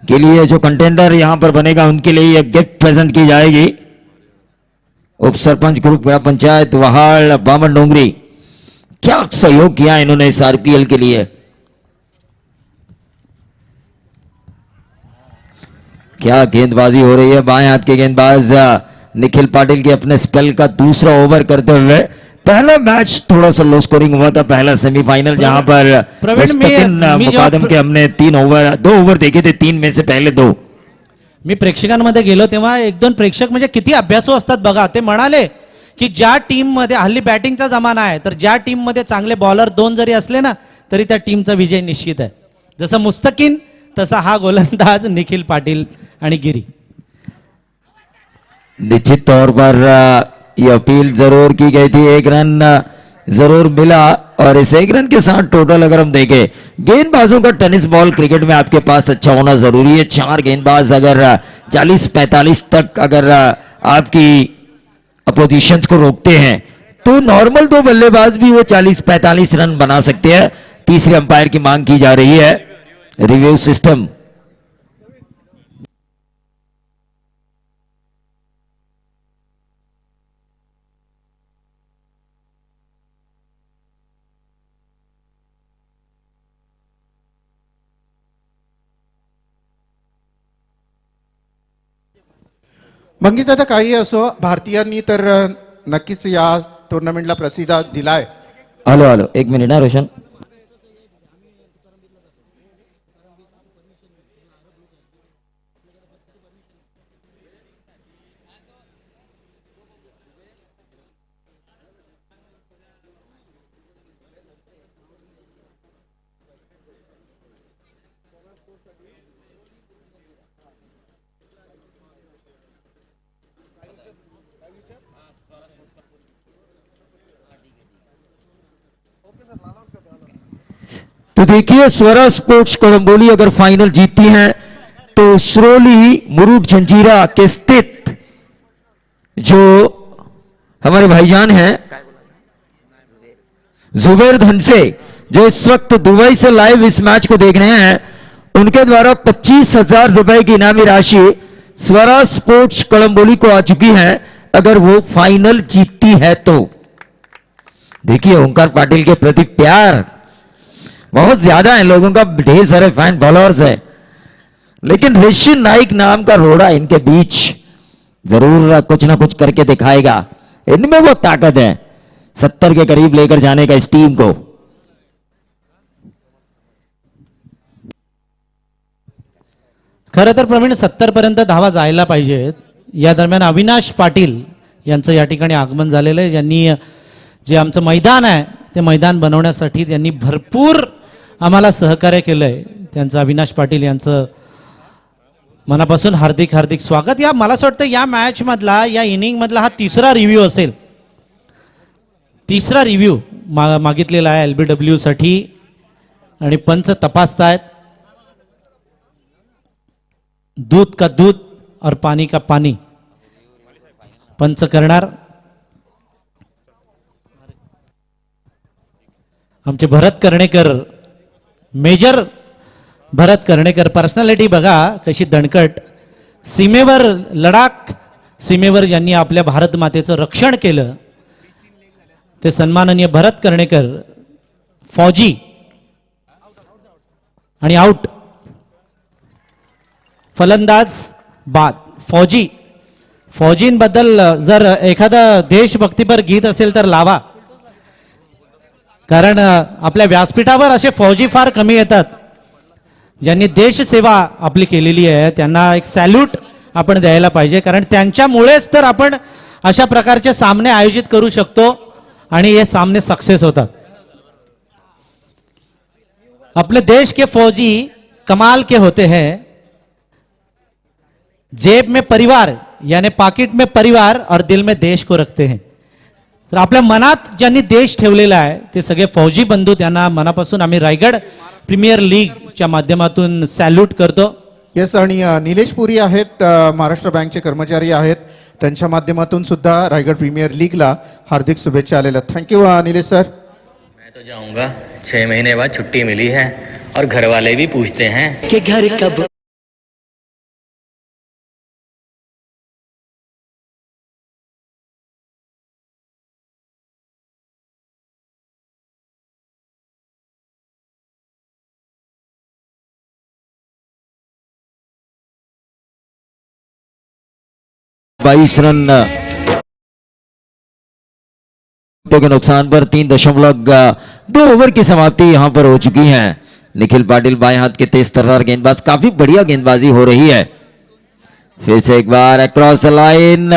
[SPEAKER 3] के लिए जो कंटेंडर यहां पर बनेगा उनके लिए यह गिफ्ट प्रेजेंट की जाएगी. उप सरपंच ग्रुप ग्राम पंचायत वहाड़ बामन डोंगरी, क्या सहयोग किया इन्होंने इस आरपीएल के लिए. क्या गेंदबाजी हो रही है. बाएं हाथ के गेंदबाज निखिल पाटिल के अपने स्पेल का दूसरा ओवर करते हुए. पहला मैच थोड़ा सा लो स्कोरिंग हुआ था, पहला सेमीफाइनल, जहां पर
[SPEAKER 2] प्रवीण, मी
[SPEAKER 3] मुकादम के हमने 2 ओवर देखे थे, 3 में से पहले 2.
[SPEAKER 2] मी प्रेक्षकांमध्ये गेलो तेव्हा 1-2 प्रेक्षक म्हणजे किती अभ्यासू असतात बघा. ते म्हणाले की ज्या टीम मध्ये हल्ली बॅटिंगचा जमाना आहे, तर ज्या टीम मध्ये चांगले बॉलर 2 जरी असले ना तरी त्या टीमचा विजय निश्चित आहे. जसं मुस्तकीन तसा हा गोलंदाज निखिल पाटिल आणि गिरी.
[SPEAKER 3] निश्चित तौर पर ये अपील जरूर की गई थी, 1 रन जरूर मिला और इस 1 रन के साथ टोटल अगर हम देखें, गेंदबाजों का टेनिस बॉल क्रिकेट में आपके पास अच्छा होना जरूरी है. 4 गेंदबाज अगर 40-45 तक अगर आपकी अपोजिशंस को रोकते हैं तो नॉर्मल 2 बल्लेबाज भी वो 40-45 रन बना सकते हैं. तीसरे अंपायर की मांग की जा रही है. Review system.
[SPEAKER 1] मंगीत आता काही असो, भारतीयांनी तर नक्कीच या टुर्नामेंटला प्रतिसाद दिलाय.
[SPEAKER 3] हॅलो हॅलो, 1 मिनिट ना रोशन. तो देखिए स्वरा स्पोर्ट्स कोलंबोली अगर फाइनल जीतती है तो श्रोली मुरुड जंजीरा के स्थित जो हमारे भाईजान हैं जुबैर धनसे, जो इस वक्त दुबई से लाइव इस मैच को देख रहे हैं, उनके द्वारा 25,000 रुपए की इनामी राशि स्वरा स्पोर्ट्स कोलंबोली को आ चुकी है अगर वो फाइनल जीतती है तो. देखिए ओंकार पाटिल के प्रति प्यार बहुत ज्यादा है लोगों का, ढेर सारे फैन फॉलोअर्स है, लेकिन ऋषि नाइक नाम का रोड़ा इनके बीच जरूर कुछ ना कुछ करके दिखाएगा. इनमें वो ताकत है 70 के करीब लेकर जाने का इस टीम को.
[SPEAKER 2] खरं तर प्रवीण 70 पर्यंत धावा जायला पाहिजेत. या दरम्यान अविनाश पाटील यांचं या ठिकाणी आगमन झालेलं आहे, ज्यांनी जे आमचं मैदान आहे ते मैदान बनवण्यासाठी त्यांनी भरपूर आम्हाला सहकार्य केलंय. त्यांचं अविनाश पाटील यांचं मनापासून हार्दिक हार्दिक स्वागत. या मला असं वाटतं या मॅच मधला, या इनिंग मधला हा 3रा रिव्ह्यू असेल. 3रा रिव्ह्यू मागितलेला आहे LBW साठी आणि पंच तपासतायत. दूध का दूध और पानी का पानी पंच करणार. आमचे भरत कर्णेकर, मेजर भरत कर्णेकर, पर्सनॅलिटी बघा कशी दणकट. सीमेवर लडाख सीमेवर ज्यांनी आपल्या भारत मातेचं रक्षण केलं ते सन्माननीय भरत कर्णेकर. फौजी आणि आउट, फलंदाज बाद. फौजींबद्दल जर एखादा देशभक्तीपर गीत असेल तर लावा, कारण आपल्या व्यासपीठावर असे फौजी फार कमी येतात ज्यांनी देशसेवा आपली केलेली आहे. त्यांना एक सॅल्यूट आपण द्यायला पाहिजे, कारण त्यांच्यामुळेच तर आपण अशा प्रकारचे सामने आयोजित करू शकतो आणि हे सामने सक्सेस होतात. अपने देश के फौजी कमाल के होते हैं, जेब में परिवार यानी पाकिट में परिवार और दिल में देश को रखते हैं. तर आपल्या मनात ज्यांनी देश ठेवलेला आहे ते सगळे फौजी बंधू, त्यांना मनापासून आम्ही रायगड प्रीमियर लीगच्या माध्यमातून सॅल्यूट करतो.
[SPEAKER 1] येस, आणि निलेश पुरी आहेत, महाराष्ट्र बँकचे कर्मचारी आहेत, त्यांच्या माध्यमातून सुद्धा रायगड प्रीमियर लीगला हार्दिक शुभेच्छा आलेल्या. Thank you Nilesh sir.
[SPEAKER 5] मैं तो जाऊंगा, 6 महीने बाद छुट्टी मिली है और घर वाले भी पूछते हैं
[SPEAKER 6] के घर कब
[SPEAKER 3] बाईस रन के नुकसान पर 3.2 ओवर की समाप्ति यहां पर हो चुकी है. निखिल पाटिल बाएं हाथ के तेज तर्रार गेंदबाज, काफी बढ़िया गेंदबाजी हो रही है. फिर से एक बार अक्रॉस लाइन,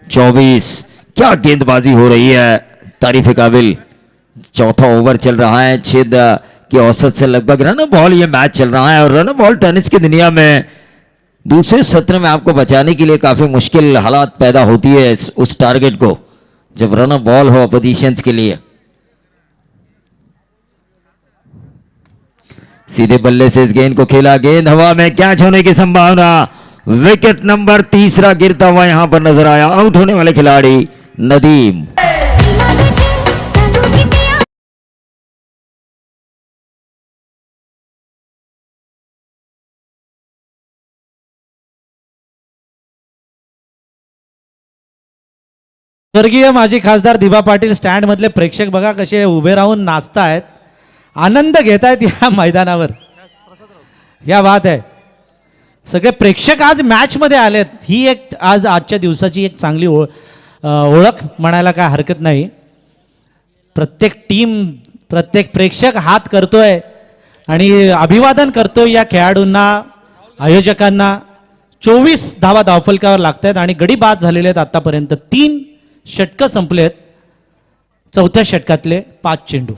[SPEAKER 3] चौबीस. क्या गेंदबाजी हो रही है, तारीफ काबिल. चौथा ओवर चल रहा है, छेद की औसत से लगभग रन बॉल ये मैच चल रहा है. और रन बॉल टेनिस की दुनिया में दूसरे सत्र में आपको बचाने के लिए काफी मुश्किल हालात पैदा होती है उस टारगेट को, जब रन बॉल हो अपोजिशंस के लिए. सीधे बल्ले से इस गेंद को खेला, गेंद हवा में कैच होने की संभावना. विकेट नंबर 3 गिरता हुआ यहां पर नजर आया. आउट होने वाले खिलाड़ी नदीम.
[SPEAKER 2] स्वर्गीय माजी खासदार दिबा पाटील स्टँड मधले प्रेक्षक बघा कसे उभे राहून नाचतायत, आनंद घेतायत या मैदानावर. या बात आहे. सगळे प्रेक्षक आज मॅच मध्ये आलेत, ही एक आजच्या दिवसाची एक चांगली ओळख म्हणायला काय हरकत नाही. प्रत्येक टीम, प्रत्येक प्रेक्षक हात करतोय आणि अभिवादन करतोय या खेळाडूंना, आयोजकांना. 24 धावा धावफलकावर लागतायत आणि गडी बाद झालेले आहेत आतापर्यंत. 3 षटकं संपलेत, चौथ्या षटकातले 5 चेंडू.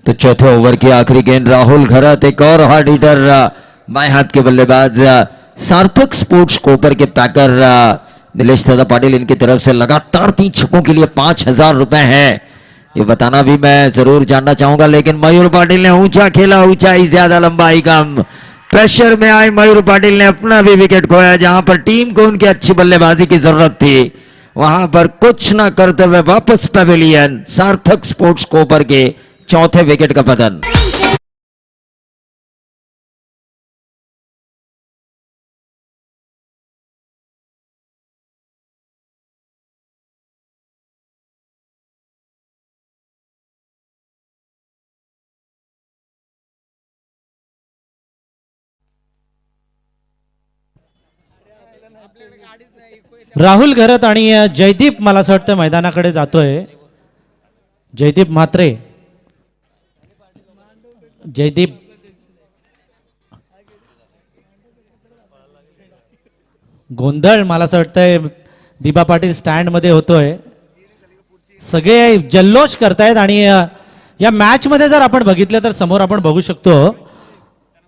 [SPEAKER 3] तो चौथे ओवर की आखिरी गेंद राहुल घरत, एक और हार्ड हिटर बाएं हाथ के बल्लेबाज सार्थक स्पोर्ट्स कोपर के पैकर नीलेश दादा पाटिल, इनकी तरफ से लगातार 3 छक्कों के लिए 5,000 रुपए हैं. ये बताना भी मैं जरूर जानना चाहूंगा, लेकिन मयूर पाटिल ने ऊंचा खेला, ऊंचाई ज्यादा लंबाई कम. प्रेशर में आए मयूर पाटिल ने अपना भी विकेट खोया. जहां पर टीम को उनकी अच्छी बल्लेबाजी की जरूरत थी, वहां पर कुछ न करते हुए वापस पेविलियन. सार्थक स्पोर्ट्स कोपर के चौथे विकेट का पतन.
[SPEAKER 2] राहुल घरत आणि जयदीप मला असं वाटतं मैदानाकडे जातोय. जयदीप म्हात्रे, जयदीप गोंधळ मला असं वाटतंय दिबा पाटील स्टँड मध्ये होतोय. सगळे जल्लोष करतायत आणि या मॅच मध्ये जर आपण बघितलं तर समोर आपण बघू शकतो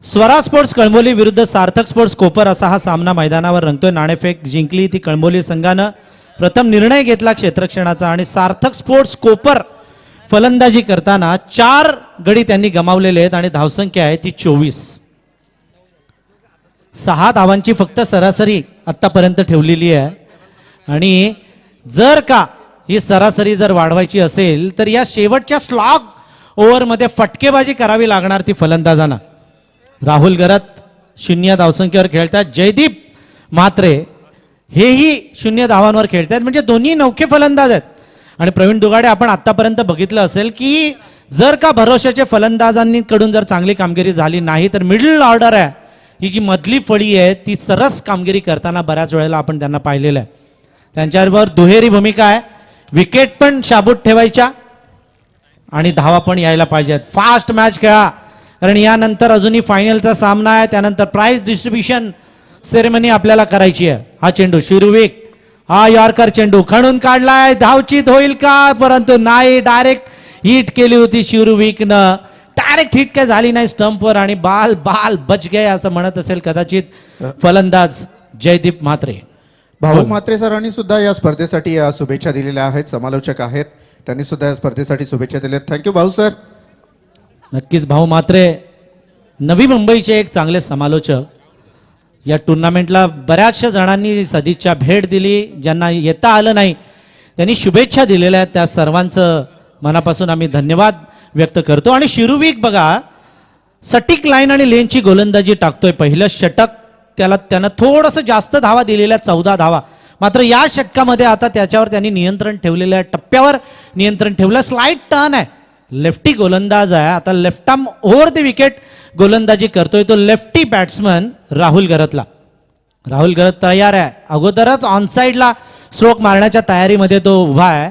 [SPEAKER 2] स्वरा स्पोर्ट्स कळंबोली विरुद्ध सार्थक स्पोर्ट्स कोपर असा हा सामना मैदानावर रंगतोय. नाणेफेक जिंकली ती कळंबोली संघानं. प्रथम निर्णय घेतला क्षेत्ररक्षणाचा आणि सार्थक स्पोर्ट्स कोपर फलंदाजी करताना 4 गडी त्यांनी गमावलेले आहेत आणि धावसंख्या आहे ती 24. 6 धावांची फक्त सरासरी आतापर्यंत ठेवलेली आहे आणि जर का ही सरासरी जर वाढवायची असेल तर या शेवटच्या स्लॉग ओव्हरमध्ये फटकेबाजी करावी लागणार ती फलंदाजांना. राहुल गरत 0 धावसंख्येवर खेळतात. जयदीप म्हात्रे हेही 0 धावांवर खेळतात. म्हणजे दोन्ही नौखे फलंदाज आहेत. आणि प्रवीण दुगाडे आपण आतापर्यंत बघितलं असेल की जर का भरोशाच्या फलंदाजांकडून जर चांगली कामगिरी झाली नाही तर मिडल ऑर्डर आहे ही जी मधली फळी आहे ती सरस कामगिरी करताना बऱ्याच वेळेला आपण त्यांना पाहिलेलं आहे. त्यांच्याबरोबर दुहेरी भूमिका आहे. विकेट पण शाबूत ठेवायच्या आणि धावा पण यायला पाहिजेत. फास्ट मॅच खेळा कारण यानंतर अजूनही फायनलचा सामना आहे. त्यानंतर प्राइज डिस्ट्रीब्युशन सेरेमनी आपल्याला करायची आहे. हा चेंडू शिरुविक, हा यॉर्कर चेंडू खणून काढलाय. धावचीत होईल का? परंतु नाही, डायरेक्ट हिट केली होती शिरुविकनं. डायरेक्ट हिट काय झाली नाही स्टंपवर आणि बाल बाल बच गए असं म्हणत असेल कदाचित फलंदाज जयदीप म्हात्रे.
[SPEAKER 1] भाऊ म्हात्रे सरांनी सुद्धा या स्पर्धेसाठी शुभेच्छा दिलेल्या आहेत. समालोचक आहेत त्यांनी सुद्धा या स्पर्धेसाठी शुभेच्छा दिल्या. थँक्यू भाऊ सर.
[SPEAKER 2] नक्कीच भाऊ म्हात्रे नवी मुंबईचे एक चांगले समालोचक. या टुर्नामेंटला बऱ्याचशा जणांनी सदिच्छा भेट दिली. ज्यांना येता आलं नाही त्यांनी शुभेच्छा दिलेल्या आहेत. त्या सर्वांचं मनापासून आम्ही धन्यवाद व्यक्त करतो. आणि शिरुविक बघा सटीक लाईन आणि लेनची गोलंदाजी टाकतोय. पहिलं षटक त्यानं थोडंसं जास्त धावा दिलेल्या 14 धावा. मात्र या षटकामध्ये आता त्याच्यावर त्यांनी नियंत्रण ठेवलेल्या टप्प्यावर नियंत्रण ठेवलं. स्लाइड टर्न आहे. लेफ्टी गोलंदाज आहे. आता left arm over the wicket गोलंदाजी करतोय तो लेफ्टी बॅट्समन राहुल गरतला. राहुल गरत तयार आहे. अगोदरच ऑनसाइडला स्ट्रोक मारण्याच्या तयारीमध्ये तो उभा आहे.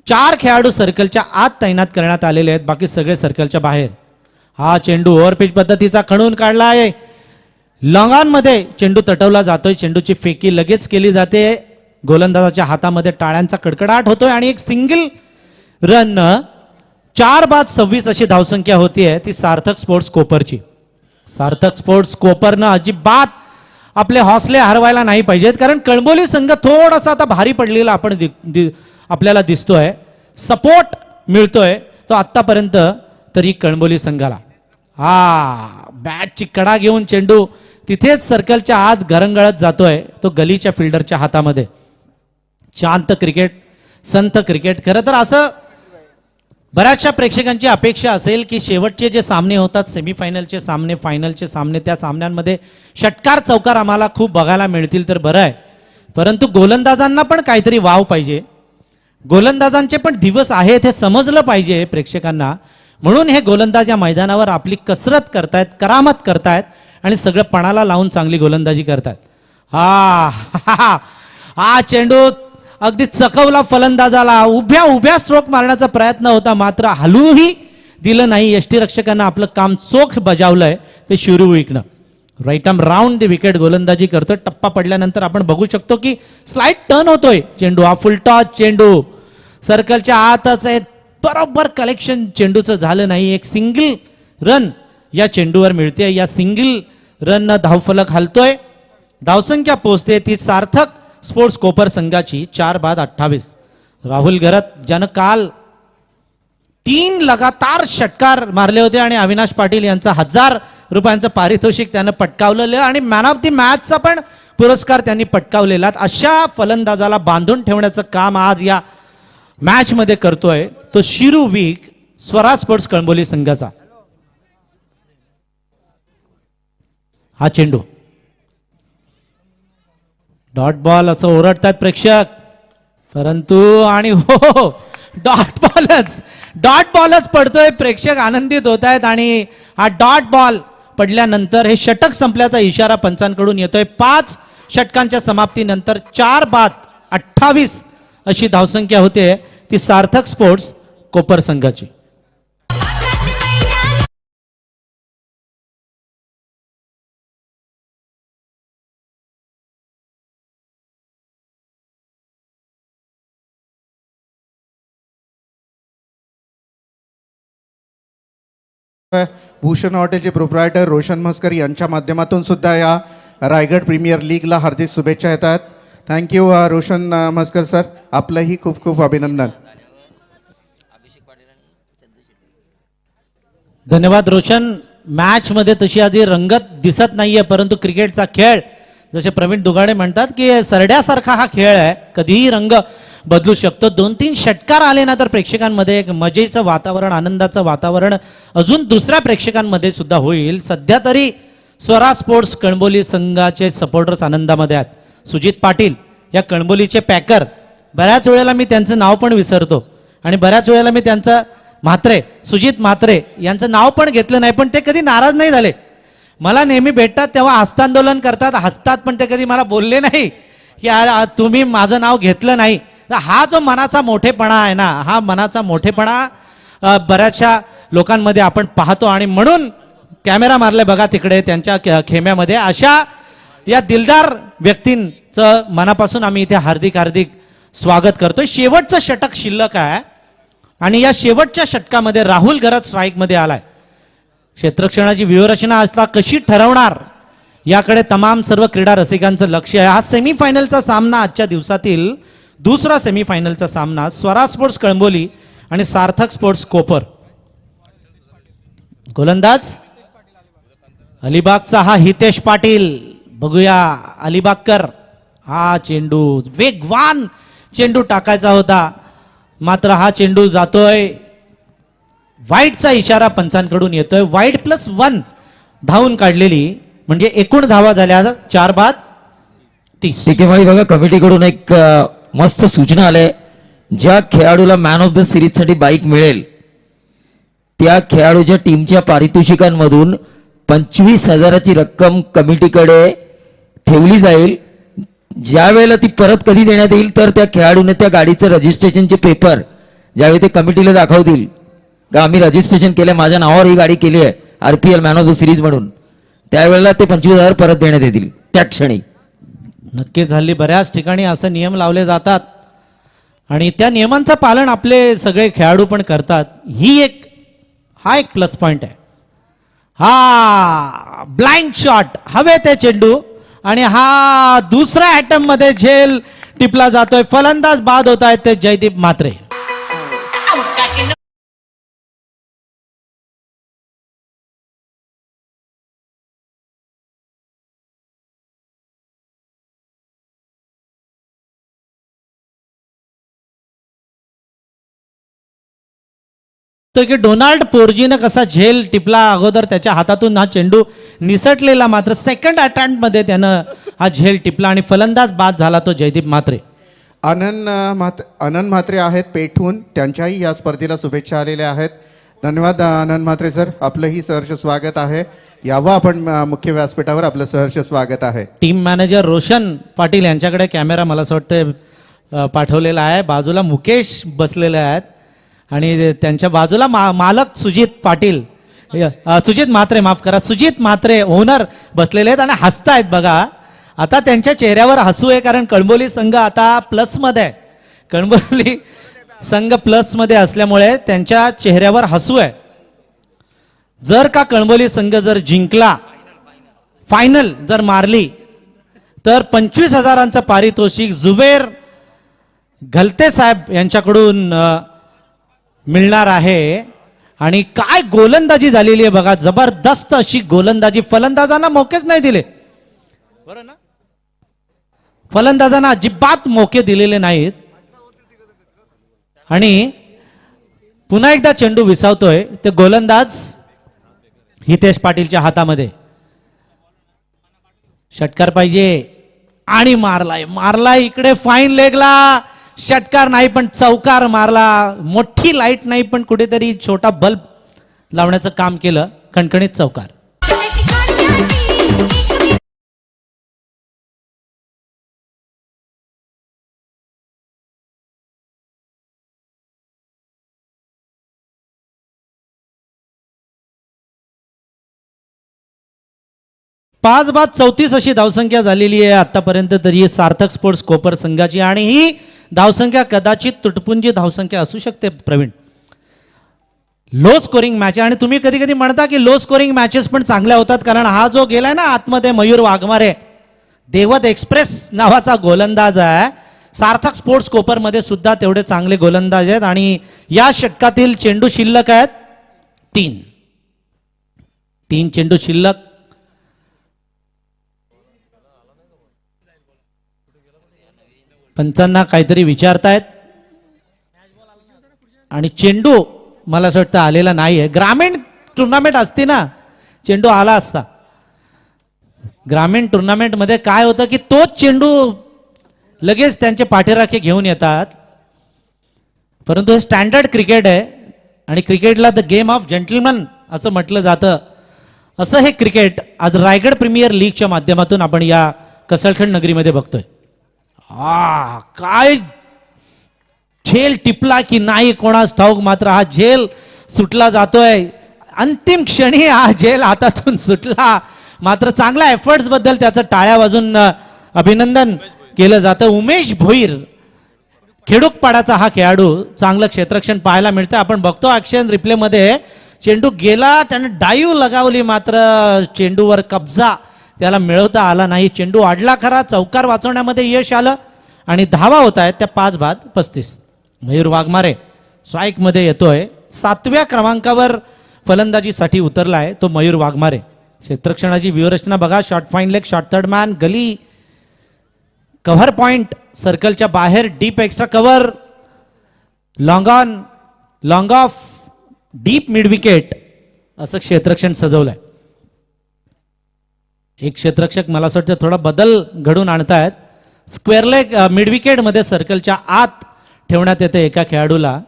[SPEAKER 2] 4 खेळाडू सर्कलच्या आत तैनात करण्यात आलेले आहेत. बाकी सगळे सर्कलच्या बाहेर. हा चेंडू ओव्हरपिच पद्धतीचा खणून काढला आहे. लॉंगॉनमध्ये चेंडू तटवला जातोय. चेंडूची फेकी लगेच केली जाते. गोलंदाजाच्या हातामध्ये टाळ्यांचा कडकडाट होतोय आणि एक सिंगल रन 4 बाद 26 अशी धावसंख्या होतीये ती सार्थक स्पोर्ट्स कोपरची. सार्थक स्पोर्ट्स कोपरनं अजिबात आपले हौसले हरवायला नाही पाहिजेत कारण कळंबोली संघ थोडासा आता भारी पडलेला आपण आपल्याला दिसतोय. सपोर्ट मिळतोय तो आतापर्यंत तरी कळंबोली संघाला. हा बॅटची कडा घेऊन चेंडू तिथेच सर्कलच्या आत घरंगळत जातोय. तो गलीच्या फिल्डरच्या हातामध्ये. शांत क्रिकेट, संत क्रिकेट. खरं तर असं बऱ्याचशा प्रेक्षकांची अपेक्षा असेल की शेवटचे जे सामने होतात सेमीफायनलचे सामने, फायनलचे सामने, त्या सामन्यांमध्ये षटकार चौकार आम्हाला खूप बघायला मिळतील तर बरं आहे. परंतु गोलंदाजांना पण काहीतरी वाव पाहिजे. गोलंदाजांचे पण दिवस आहेत हे समजलं पाहिजे प्रेक्षकांना. म्हणून हे गोलंदाज या मैदानावर आपली कसरत करतायत, करामत करतायत आणि सगळं पणाला लावून चांगली गोलंदाजी करतायत. हा चेंडू अगदी चकवला फलंदाजाला. उभ्या स्ट्रोक मारण्याचा प्रयत्न होता मात्र हलूही दिलं नाही. यष्टीरक्षकांना आपलं काम चोख बजावलंय ते शिरुविकनं. Right arm round the wicket गोलंदाजी करतोय. टप्पा पडल्यानंतर आपण बघू शकतो की स्लाइड टर्न होतोय चेंडू. हा फुल टॉस चेंडू सर्कलच्या आतच आहे. बरोबर कलेक्शन चेंडूचं झालं नाही. एक सिंगल रन या चेंडूवर मिळते. या सिंगल रन धावफलक हलतोय. धावसंख्या पोहोचते ती सार्थक स्पोर्ट्स कोपर संघाची 4 बाद 28. राहुल गरत ज्यानं काल 3 लगातार षटकार मारले होते आणि अविनाश पाटील यांचा 1000 रुपयांचं पारितोषिक त्यानं पटकावलेलं आणि मॅन ऑफ द मॅचचा पण पुरस्कार त्यांनी पटकावलेला. अशा फलंदाजाला बांधून ठेवण्याचं काम आज या मॅच मध्ये करतोय तो शिरुविक स्वरा स्पोर्ट्स कळंबोली संघाचा. हा चेंडू डॉट बॉल असं ओरडतात प्रेक्षक परंतु आणि हो डॉट बॉलच पडतोय. प्रेक्षक आनंदित होत आहेत आणि हा डॉट बॉल पडल्यानंतर हे षटक संपल्याचा इशारा पंचांकडून येतोय. 5 षटकांच्या समाप्तीनंतर 4 बाद 28 अशी धावसंख्या होते ती सार्थक स्पोर्ट्स कोपर संघाची.
[SPEAKER 1] भूषण हॉटेलचे प्रोप्रायटर रोशन म्हस्कर यांच्या माध्यमातून सुद्धा या रायगड प्रीमियर लीगला हार्दिक शुभेच्छा येतात. थँक्यू रोशन म्हस्कर सर, आपलंही खूप खूप अभिनंदन.
[SPEAKER 2] धन्यवाद रोशन. मॅच मध्ये तशी आधी रंगत दिसत नाहीये, परंतु क्रिकेटचा खेळ जसे प्रवीण दुगाडे म्हणतात की सरड्यासारखा हा खेळ आहे, कधीही रंग बदलू शकतो. 2-3 षटकार आले ना तर प्रेक्षकांमध्ये एक मजेचं वातावरण, आनंदाचं वातावरण अजून दुसऱ्या प्रेक्षकांमध्ये सुद्धा होईल. सध्या तरी स्वरा स्पोर्ट्स कणबोली संघाचे सपोर्टर्स आनंदामध्ये आहेत. सुजित पाटील या कणबोलीचे पॅकर, बऱ्याच वेळेला मी त्यांचं नाव पण विसरतो आणि बऱ्याच वेळेला मी त्यांचं सुजित म्हात्रे यांचं नाव पण घेतलं नाही, पण ते कधी नाराज नाही झाले. मला नेहमी भेटतात तेव्हा हस्तांदोलन करतात, हसतात, पण ते कधी मला बोलले नाही की यार तुम्ही माझं नाव घेतलं नाही. हा जो मनाचा मोठेपणा आहे ना, हा मनाचा मोठेपणा बऱ्याचशा लोकांमध्ये आपण पाहतो आणि म्हणून कॅमेरा मारले बघा तिकडे त्यांच्या खेम्यामध्ये. अशा या दिलदार व्यक्तींचं मनापासून आम्ही इथे हार्दिक हार्दिक स्वागत करतोय. शेवटचं षटक शिल्लक आहे आणि या शेवटच्या षटकामध्ये राहुल गरज स्ट्राईकमध्ये आलाय. क्षेत्ररक्षणाची व्यूहरचना आता कशी ठरवणार याकडे तमाम सर्व क्रीडा रसिकांचं लक्ष आहे. हा सेमीफायनलचा सामना, आजच्या दिवसातील दुसरा सेमीफायनलचा सामना स्वरा स्पोर्ट्स कळंबोली आणि सार्थक स्पोर्ट्स कोपर. गोलंदाज अलिबागचा हा हितेश पाटील. बघूया अलिबागकर. हा चेंडू वेगवान चेंडू टाकायचा होता, मात्र हा चेंडू जातोय. वाईडचा इशारा पंचांकडून येतोय. वाईड +1 धावून काढलेली, म्हणजे एकूण धावा झाल्या 4-30.
[SPEAKER 3] ठीक आहे भाई, बघा कमिटीकडून एक मस्त सूचना आले. ज्या खेळाडूला मॅन ऑफ द सिरीज साठी बाईक मिळेल त्या खेळाडूच्या टीमच्या पारितोषिकांमधून 25,000ची रक्कम कमिटीकडे ठेवली जाईल. ज्या वेळेला ती परत कधी देण्यात येईल तर त्या खेळाडूने त्या गाडीचं रजिस्ट्रेशनचे पेपर ज्यावेळी ते कमिटीला दाखवतील का आम्ही रजिस्ट्रेशन केलं, माझ्या नावावर ही गाडी केली आहे RPL man of the series म्हणून, त्यावेळेला ते 25,000 परत देण्यात येतील त्या क्षणी.
[SPEAKER 2] नक्कीच हल्ली बऱ्याच ठिकाणी असे नियम लावले जातात आणि त्या नियमांचं पालन आपले सगळे खेळाडू पण करतात. हा एक प्लस पॉइंट आहे. हा ब्लाइंड शॉट, हवे ते चेंडू, आणि हा दुसऱ्या अटेम्प्ट मध्ये झेल टिपला जातोय. फलंदाज बाद होत आहेत ते जयदीप म्हात्रे. तो की डोनाल्ड पोर्जीनं कसा झेल टिपला अगोदर त्याच्या हातातून हा चेंडू निसटलेला, मात्र सेकंड अटेम्प्ट मध्ये त्यानं हा झेल टिपला आणि फलंदाज बाद झाला तो जयदीप म्हात्रे.
[SPEAKER 1] आनंद म्हात्रे आहेत पेठून, त्यांच्याही या स्पर्धेला शुभेच्छा आलेल्या आहेत. धन्यवाद आनंद म्हात्रे सर, आपलंही सहर्ष स्वागत आहे. यावं आपण मुख्य व्यासपीठावर, आपलं सहर्ष स्वागत आहे.
[SPEAKER 2] टीम मॅनेजर रोशन पाटील यांच्याकडे कॅमेरा मला असं वाटतं पाठवलेला आहे. बाजूला मुकेश बसलेले आहेत आणि त्यांच्या बाजूला मालक सुजित म्हात्रे, माफ करा, सुजित म्हात्रे ओनर बसलेले आहेत आणि हसतायत बघा. आता त्यांच्या चेहऱ्यावर हसू आहे, कारण कणबोली संघ आता प्लस मध्ये आहे. कणबोली संघ प्लस मध्ये असल्यामुळे त्यांच्या चेहऱ्यावर हसू आहे. जर का कणबोली संघ जर जिंकला, फायनल जर मारली, तर 25,000चं पारितोषिक जुबेर घलते साहेब यांच्याकडून मिळणार आहे. आणि काय गोलंदाजी झालेली आहे बघा, जबरदस्त अशी गोलंदाजी. फलंदाजांना मोकेच नाही दिले, बरं ना, फलंदाजांना अजिबात मोके दिलेले नाहीत. आणि पुन्हा एकदा चेंडू विसावतोय ते गोलंदाज हितेश पाटीलच्या हातामध्ये. षटकार पाहिजे आणि मारलाय इकडे फाईन लेगला. षटकार नाही पण चौकार मारला. मोठी लाईट नाही पण कुठेतरी छोटा बल्ब लावण्याचं काम केलं. खणखणीत चौकार. पाच बाद 34 अशी धावसंख्या झालेली आहे आतापर्यंत तरी सार्थक स्पोर्ट्स कोपर संघाची. आणि ही धावसंख्या कदाचित तुटपुंजी धावसंख्या असू शकते प्रवीण. लो स्कोरिंग मॅच आहे आणि तुम्ही कधी कधी म्हणता की लो स्कोरिंग मॅचेस पण चांगल्या होतात, कारण हा जो गेलाय ना आतमध्ये मयूर वाघमारे, देवत एक्सप्रेस नावाचा गोलंदाज आहे. सार्थक स्पोर्ट्स कोपरमध्ये सुद्धा तेवढे चांगले गोलंदाज आहेत आणि या षटकातील चेंडू शिल्लक आहेत 3 चेंडू शिल्लक. पंचांना काहीतरी विचारतायत आणि चेंडू मला असं वाटतं आलेला नाहीये. ग्रामीण टुर्नामेंट असती ना चेंडू आला असता. ग्रामीण टुर्नामेंटमध्ये काय होतं की तोच चेंडू लगेच त्यांचे पाठीराखे घेऊन येतात, परंतु हे स्टँडर्ड क्रिकेट आहे आणि क्रिकेटला द गेम ऑफ जेंटलमन असं म्हटलं जातं. असं हे क्रिकेट आज रायगड प्रीमियर लीगच्या माध्यमातून आपण या कसळखंड नगरीमध्ये बघतोय. काय झेल टिपला की नाही कोणास ठाऊक, मात्र हा झेल सुटला जातोय. अंतिम क्षणी हा झेल हातातून सुटला, मात्र चांगल्या एफर्ट्स बद्दल त्याचं टाळ्या वाजून अभिनंदन केलं जातं. उमेश भोईर खेडूकपाड्याचा हा खेळाडू, चांगलं क्षेत्ररक्षण पाहायला मिळतं. आपण बघतो ॲक्शन रिप्लेमध्ये चेंडू गेला, त्याने डाईव्ह लगावली, मात्र चेंडूवर कब्जा त्याला मिळवता आला नाही. चेंडू अडला खरा, चौकार वाचवण्यामध्ये यश आलं आणि धावा होत आहेत त्या 5-35. मयूर वाघमारे स्ट्राईक मध्ये येतोय. 7व्या क्रमांकावर फलंदाजीसाठी उतरलाय तो मयूर वाघमारे. क्षेत्ररक्षणाची व्यूहरचना बघा. Short fine leg, short third man, gully, cover point, सर्कलच्या बाहेर, deep extra cover, long on, long off, deep mid wicket, असं क्षेत्ररक्षण सजवलंय. एक क्षेत्ररक्षक मला असं वाटतं थोडा बदल घडून आणतायत. स्क्वेअर लेग मिड विकेट मध्ये सर्कलच्या आत ठेवण्यात येते एका खेळाडूला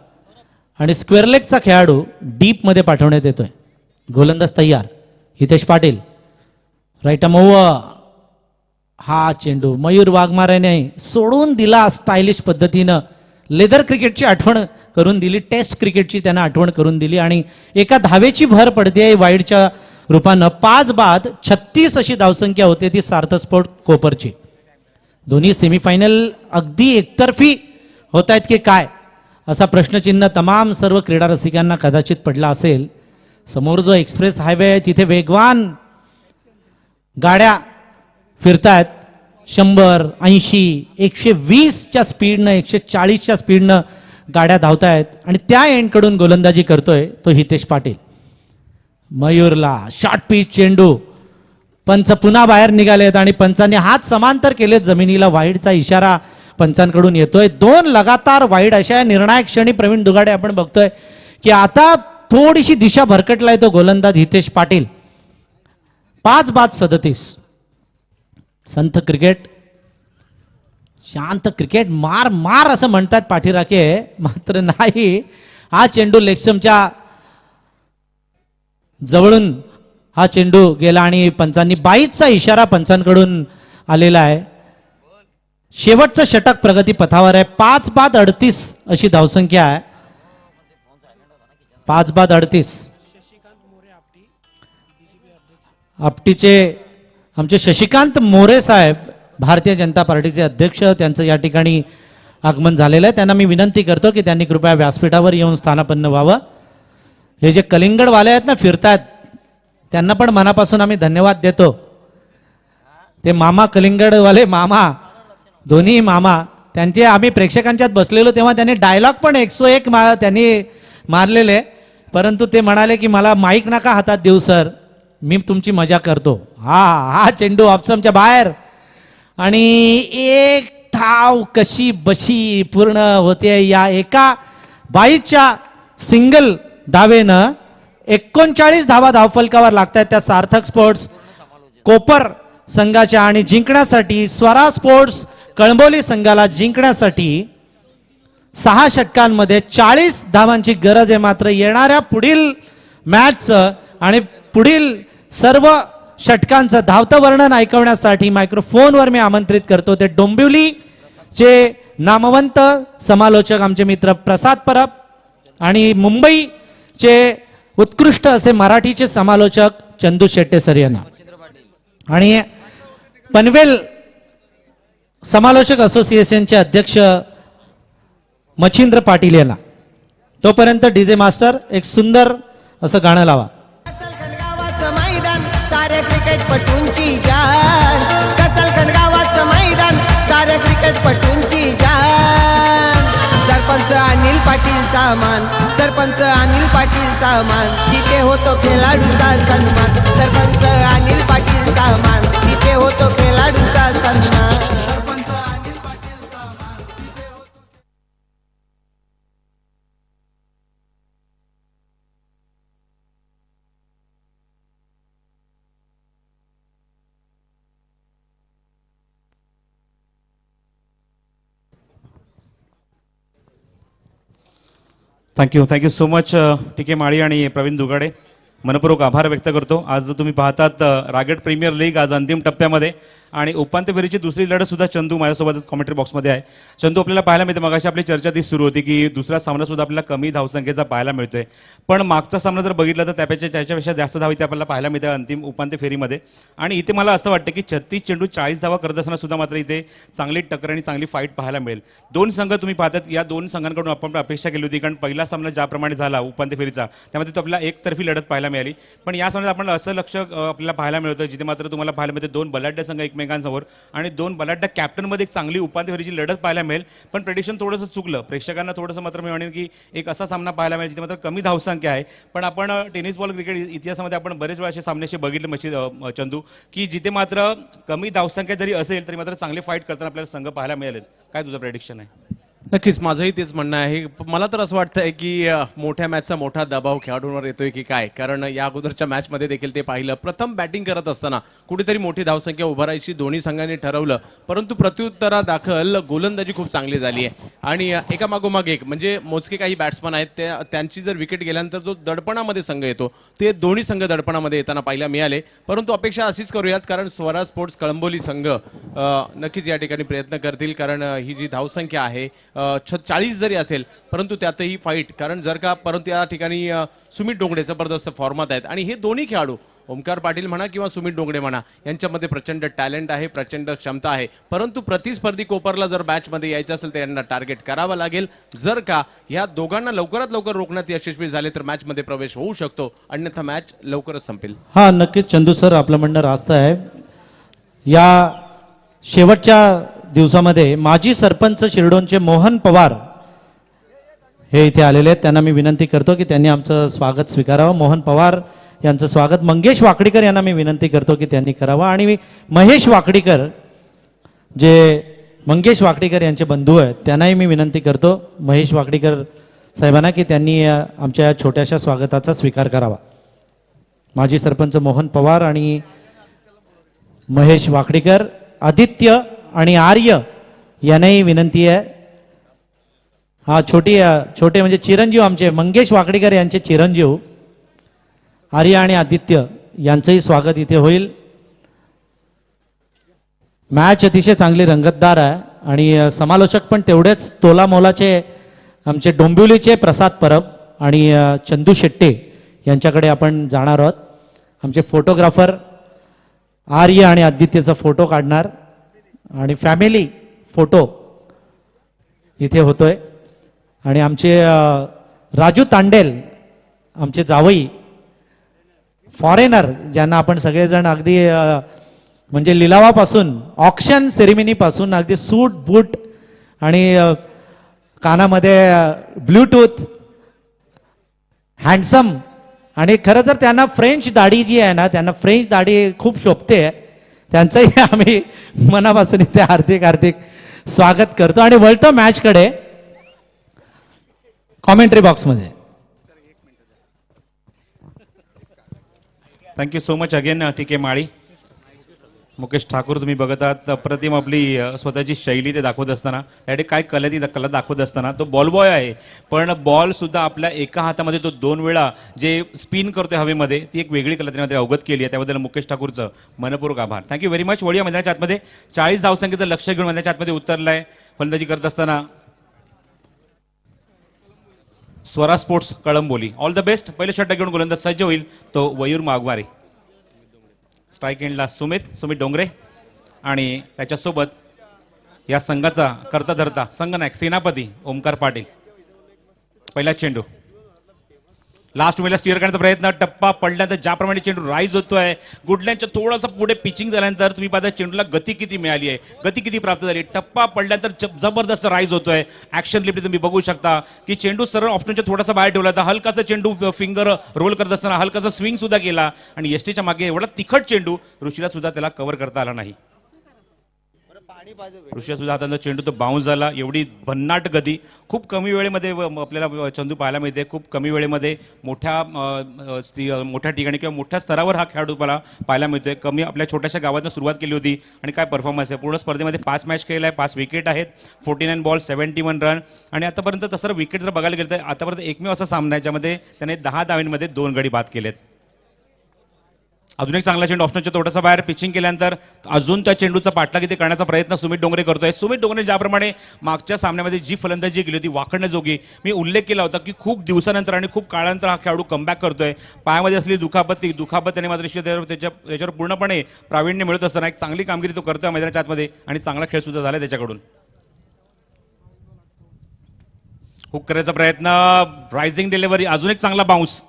[SPEAKER 2] आणि स्क्वेअर लेगचा खेळाडू डीप मध्ये पाठवण्यात येतोय. गोलंदाज तयार, Hitesh Patil, right arm over. हा चेंडू मयूर वाघमारेने सोडून दिला स्टायलिश पद्धतीनं. लेदर क्रिकेटची आठवण करून दिली, टेस्ट क्रिकेटची त्यांना आठवण करून दिली आणि एका धावेची भर पडते वाईडच्या रूपानं. 5-36 अशी धावसंख्या होते ती सार्थक स्पोर्ट कोपरची. दोन्ही सेमीफायनल अगदी एकतर्फी होत आहेत की काय असा प्रश्नचिन्ह तमाम सर्व क्रीडा रसिकांना कदाचित पडला असेल. समोर जो एक्सप्रेस हायवे आहे तिथे वेगवान गाड्या फिरतायत. 100, 80, 120च्या स्पीडनं, 140च्या स्पीडनं गाड्या धावतायत आणि त्या एंडकडून गोलंदाजी करतोय तो हितेश पाटील. मयूरला शॉर्ट पिच चेंडू, पंच पुन्हा बाहेर निघालेत आणि पंचांनी हात समांतर केलेत जमिनीला. वाईडचा इशारा पंचांकडून येतोय. 2 लगातार वाईड अशा निर्णायक क्षणी प्रवीण दुगाडे आपण बघतोय की आता थोडीशी दिशा भरकटलाय तो गोलंदाज हितेश पाटील. 5-37. संथ क्रिकेट, शांत क्रिकेट, मार मार असं म्हणतात पाठीराखे, मात्र नाही. हा चेंडू लेगस्टम्पच्या जवळून हा चेंडू गेला आणि पंचांनी 22चा इशारा पंचांकडून आलेला आहे. शेवटचं षटक प्रगती पथावर आहे. 5-38 अशी धावसंख्या आहे. 5-38. आपटीचे आमचे शशिकांत मोरे साहेब, भारतीय जनता पार्टीचे अध्यक्ष, त्यांचं या ठिकाणी आगमन झालेलं आहे. त्यांना मी विनंती करतो की त्यांनी कृपया व्यासपीठावर येऊन स्थानापन्न व्हावं. हे जे कलिंगडवाले आहेत ना फिरतात, त्यांना पण मनापासून आम्ही धन्यवाद देतो. ते मामा कलिंगडवाले मामा, दोन्ही मामा, त्यांचे आम्ही प्रेक्षकांच्यात बसलेलो तेव्हा त्यांनी डायलॉग पण 101 त्यांनी मारलेले, परंतु ते म्हणाले की मला माईक नका हातात देऊ सर, मी तुमची मजा करतो. हा चेंडू ऑप्शनच्या बाहेर आणि एक धाव कशी बशी पूर्ण होते. या एका 22च्या सिंगल धावेनं 39 धावा धावफलकावर लागतात त्या सार्थक स्पोर्ट्स कोपर संघाच्या आणि जिंकण्यासाठी स्वरा स्पोर्ट्स कळंबोली संघाला जिंकण्यासाठी 6 षटकांमध्ये 40 धावांची गरज आहे. मात्र येणाऱ्या पुढील मॅचचं आणि पुढील सर्व षटकांचं धावतं वर्णन ऐकवण्यासाठी मायक्रोफोनवर मी आमंत्रित करतो ते डोंबिवलीचे नामवंत समालोचक आमचे मित्र प्रसाद परब आणि मुंबईचे उत्कृष्ट असे मराठीचे समालोचक चंदू शेट्टे सर यांना आणि पनवेल समालोचक असोसिएशनचे अध्यक्ष मच्छिंद्र पाटील यांना तोपर्यंत डीजे मास्टर एक सुंदर असं गाणं लावा.
[SPEAKER 7] गावाचं मैदान सारे क्रिकेटपटूंची जान, कसलखंड गावाचं मैदान सारे क्रिकेटपटूंची जान. सरपंच अनिल पाटीलचा मान, सरपंच अनिल पाटीलचा मान, तिथे होतो खेळाडूचा सन्मान. सरपंच अनिल पाटीलचा मान, तिथे होतो खेळाडूचा सन्मान. सरपंच अनिल पाटीलचा मान, तिथे होतो.
[SPEAKER 8] थँक्यू सो मच टीके माळी आणि प्रवीण दुगाडे. मनपूर्वक आभार व्यक्त करतो. आज तुम्ही पाहतात रागेट प्रीमियर लीग आज अंतिम टप्प्यामध्ये आणि उपांत्य फेरीची दुसरी लढत सुद्धा चंदू माझ्यासोबत कॉमेंट्री बॉक्समध्ये आहे. चंदू, आपल्याला पाहायला मिळते, मगाशी आपली चर्चा ती सुरू होती की दुसरा सामना सुद्धा आपल्याला कमी धावसंख्येचा पाहायला मिळतोय, पण मागचा सामना जर बघितला तर त्याच्यापेक्षा जास्त धाव इथे आपल्याला पाहायला मिळते अंतिम उपांत्य फेरीमध्ये. आणि इथे मला असं वाटतं की 36 चेंडू 40 धावा करत असताना सुद्धा मात्र इथे चांगली टक्कर आणि चांगली फाईट पाहायला मिळेल. दोन संघ तुम्ही पाहतात, या दोन संघांकडून आपण अपेक्षा केली होती, कारण पहिला सामना ज्याप्रमाणे झाला उपांत्य फेरीचा त्यामध्ये तो आपल्याला एकतर्फी लढत पाहायला मिळाली. पण या सामन्यात आपण असं लक्ष आपल्याला पाहायला मिळतं जिथे मात्र तुम्हाला पाहायला मिळते दोन बलाढ्य संघ एकमेकांसमोर आणि दोन बलाढ्य कॅप्टनमध्ये एक चांगली उपांत्य फेरीची लढत पाहायला मिळेल. पण प्रेडिक्शन थोडंसं चुकलं, प्रेक्षकांना थोडंसं मात्र मी म्हणेन की एक असा सामना पाहायला मिळेल जिथे मात्र कमी धावसंख्या आहे. पण आपण टेनिस बॉल क्रिकेट इतिहासामध्ये आपण बरेच वेळा असे सामने बघितले चंदू, की जिथे मात्र कमी धावसंख्या जरी असेल तरी मात्र चांगले फाईट करताना आपल्याला संघ पाहायला मिळालेत. काय तुझं प्रेडिक्शन आहे?
[SPEAKER 9] नक्कीच माझंही तेच म्हणणं आहे. मला तर असं वाटतंय की मोठ्या मॅचचा मोठा दबाव खेळाडूंवर येतोय की काय, कारण या अगोदरच्या मॅचमध्ये देखील ते पाहिलं. प्रथम बॅटिंग करत असताना कुठेतरी मोठी धावसंख्या उभारायची दोन्ही संघांनी ठरवलं, परंतु प्रत्युत्तरादाखल गोलंदाजी खूप चांगली झाली आहे आणि एकामागोमाग एक म्हणजे मोजके काही बॅट्समन आहेत त्यांची जर विकेट गेल्यानंतर जो दडपणामध्ये संघ येतो ते दोन्ही संघ दडपणामध्ये येताना पाहायला मिळाले. परंतु अपेक्षा अशीच करूयात, कारण स्वराज स्पोर्ट्स कळंबोली संघ नक्कीच या ठिकाणी प्रयत्न करतील, कारण ही जी धावसंख्या आहे 40 जरी असेल परंतु त्यातही फाईट, कारण जर का परंतु या ठिकाणी सुमित डोंगडे जबरदस्त फॉर्मात आहेत आणि हे दोन्ही खेळाडू ओमकार पाटील म्हणा किंवा सुमित डोंगडे म्हणा यांच्यामध्ये प्रचंड टॅलेंट आहे, प्रचंड क्षमता आहे. परंतु प्रतिस्पर्धी कोपरला जर मॅचमध्ये यायचं असेल तर यांना टार्गेट करावं लागेल. जर का या दोघांना लवकरात लवकर रोखण्यात यशस्वी झाले तर मॅचमध्ये प्रवेश होऊ शकतो, अन्यथा मॅच लवकरच संपेल.
[SPEAKER 2] हा, नक्कीच चंदू सर, आपलं म्हणणं रास्त आहे. या शेवटच्या दिवसामध्ये माजी सरपंच शिरडोनचे मोहन पवार हे इथे आलेले आहेत. त्यांना मी विनंती करतो की त्यांनी आमचं स्वागत स्वीकारावं. मोहन पवार यांचं स्वागत. मंगेश वाकडीकर यांना मी विनंती करतो की त्यांनी करावं. आणि महेश वाकडीकर, जे मंगेश वाकडीकर यांचे बंधू आहेत, त्यांनाही मी विनंती करतो महेश वाकडीकर साहेबांना की त्यांनी आमच्या या छोट्याशा स्वागताचा स्वीकार करावा. माजी सरपंच मोहन पवार आणि महेश वाकडीकर, आदित्य आणि आर्य यांनाही विनंती आहे. हा, छोटे म्हणजे चिरंजीव आमचे मंगेश वाकडीकर यांचे चिरंजीव आर्य आणि आदित्य यांचंही स्वागत इथे होईल. मॅच अतिशय चांगली रंगतदार आहे आणि समालोचक पण तेवढेच तोलामोलाचे आमचे डोंबिवलीचे प्रसाद परब आणि चंदू शेट्टे यांच्याकडे आपण जाणार आहोत. आमचे फोटोग्राफर आर्य आणि आदित्यचा फोटो काढणार आणि फॅमिली फोटो इथे होतोय. आणि आमचे राजू तांडेल, आमचे जावई फॉरेनर, ज्यांना आपण सगळेजण अगदी म्हणजे लिलावापासून ऑक्शन सेरेमनीपासून अगदी सूट बूट आणि कानामध्ये ब्लूटूथ, हँडसम, आणि खरं तर त्यांना फ्रेंच दाढी जी आहे ना, त्यांना फ्रेंच दाढी खूप शोभते. त्यांचंही आम्ही मनापासून इथे हार्दिक स्वागत करतो आणि वळतो मॅचकडे कॉमेंट्री बॉक्समध्ये.
[SPEAKER 8] थँक्यू सो मच अगेन टीके माळी. मुकेश ठाकूर तुम्ही बघत आहात, अप्रतिम आपली स्वतःची शैली ते दाखवत असताना, त्यासाठी काय कला दाखवत असताना तो बॉल बॉय आहे, पण बॉल सुद्धा आपल्या एका हातामध्ये तो 2 वेळा जे स्पिन करतोय हवेमध्ये, ती एक वेगळी कला त्याने अवगत केली आहे. त्याबद्दल मुकेश ठाकूरचं मनपूर्वक आभार. Thank you very much. वळूया मैदानाच्या आतमध्ये. 40 धावसंख्येचं लक्ष घेऊन मैदानाच्या आतमध्ये उतरलाय फलंदाजी करत असताना Swara sports Kalamboli. All the best. पहिले षटक घेऊन गोलंदाज सज्ज होईल तो वयूर मागवारे. स्ट्राईक एंडला सुमित डोंगरे आणि त्याच्यासोबत या संघाचा करता धरता संघनायक सेनापती ओमकार पाटील. पहिला चेंडू लास्ट वेळेला स्टिअर करण्याचा प्रयत्न, टप्पा पडल्यानंतर ज्याप्रमाणे चेंडू राईज होतोय, गुडल्यांच्या थोडंसं पुढे पिचिंग झाल्यानंतर तुम्ही पाहता चेंडूला गती किती मिळाली आहे, गती किती प्राप्त झाली. टप्पा पडल्यानंतर जबरदस्त राईज होतोय. ऍक्शन लिफ्ट तुम्ही बघू शकता की चेंडू सरळ ऑप्शनच्या थोडासा बाहेर ठेवला होता, हलकाचा चेंडू फिंगर रोल करत असताना हलकाचा स्विंग सुद्धा केला आणि एसटीच्या मागे एवढा तिखट चेंडू ऋषीला सुद्धा त्याला कव्हर करता आला नाही. ऋषी सुद्धा हातांचा चेंडू तो बाउन्स झाला. एवढी भन्नाट गती खूप कमी वेळेमध्ये आपल्याला चंदू पाहायला मिळते. खूप कमी वेळेमध्ये मोठ्या ठिकाणी किंवा मोठ्या स्तरावर हा खेळाडू मला पाहायला मिळतोय. कमी आपल्या छोट्याशा गावातनं सुरुवात केली होती आणि काय परफॉर्मन्स आहे. पूर्ण स्पर्धेमध्ये 5 मॅच खेळला आहे, 5 विकेट आहेत, 49 बॉल 71 रन आणि आतापर्यंत तसं विकेट जर बघायला गेलं तर आतापर्यंत एकमेव असा सामना आहे ज्यामध्ये त्याने 10 धावांमध्ये 2 गडी बाद केलेत. अजून एक चांगला चेंडू ऑप्शनच्या थोडासा बाहेर पिचिंग केल्यानंतर अजून त्या चेंडूचा पाठलाग इथे करण्याचा प्रयत्न सुमित डोंगरे करतोय. सुमित डोंगरे ज्याप्रमाणे मागच्या सामन्यामध्ये जी फलंदाजी केली होती वाखडण्याजोगी, मी उल्लेख केला होता की खूप दिवसानंतर आणि खूप काळानंतर हा खेळाडू कमबॅक करतोय. पायामध्ये असलेली दुखापत त्याने मात्र त्याच्यावर पूर्णपणे प्रावीण्य मिळत असताना एक चांगली कामगिरी तो करतोय मैदानाच्या आतमध्ये आणि चांगला खेळ सुद्धा झाला त्याच्याकडून. हुक करायचा प्रयत्न, रायझिंग डिलिव्हरी, अजून एक चांगला बाउन्स.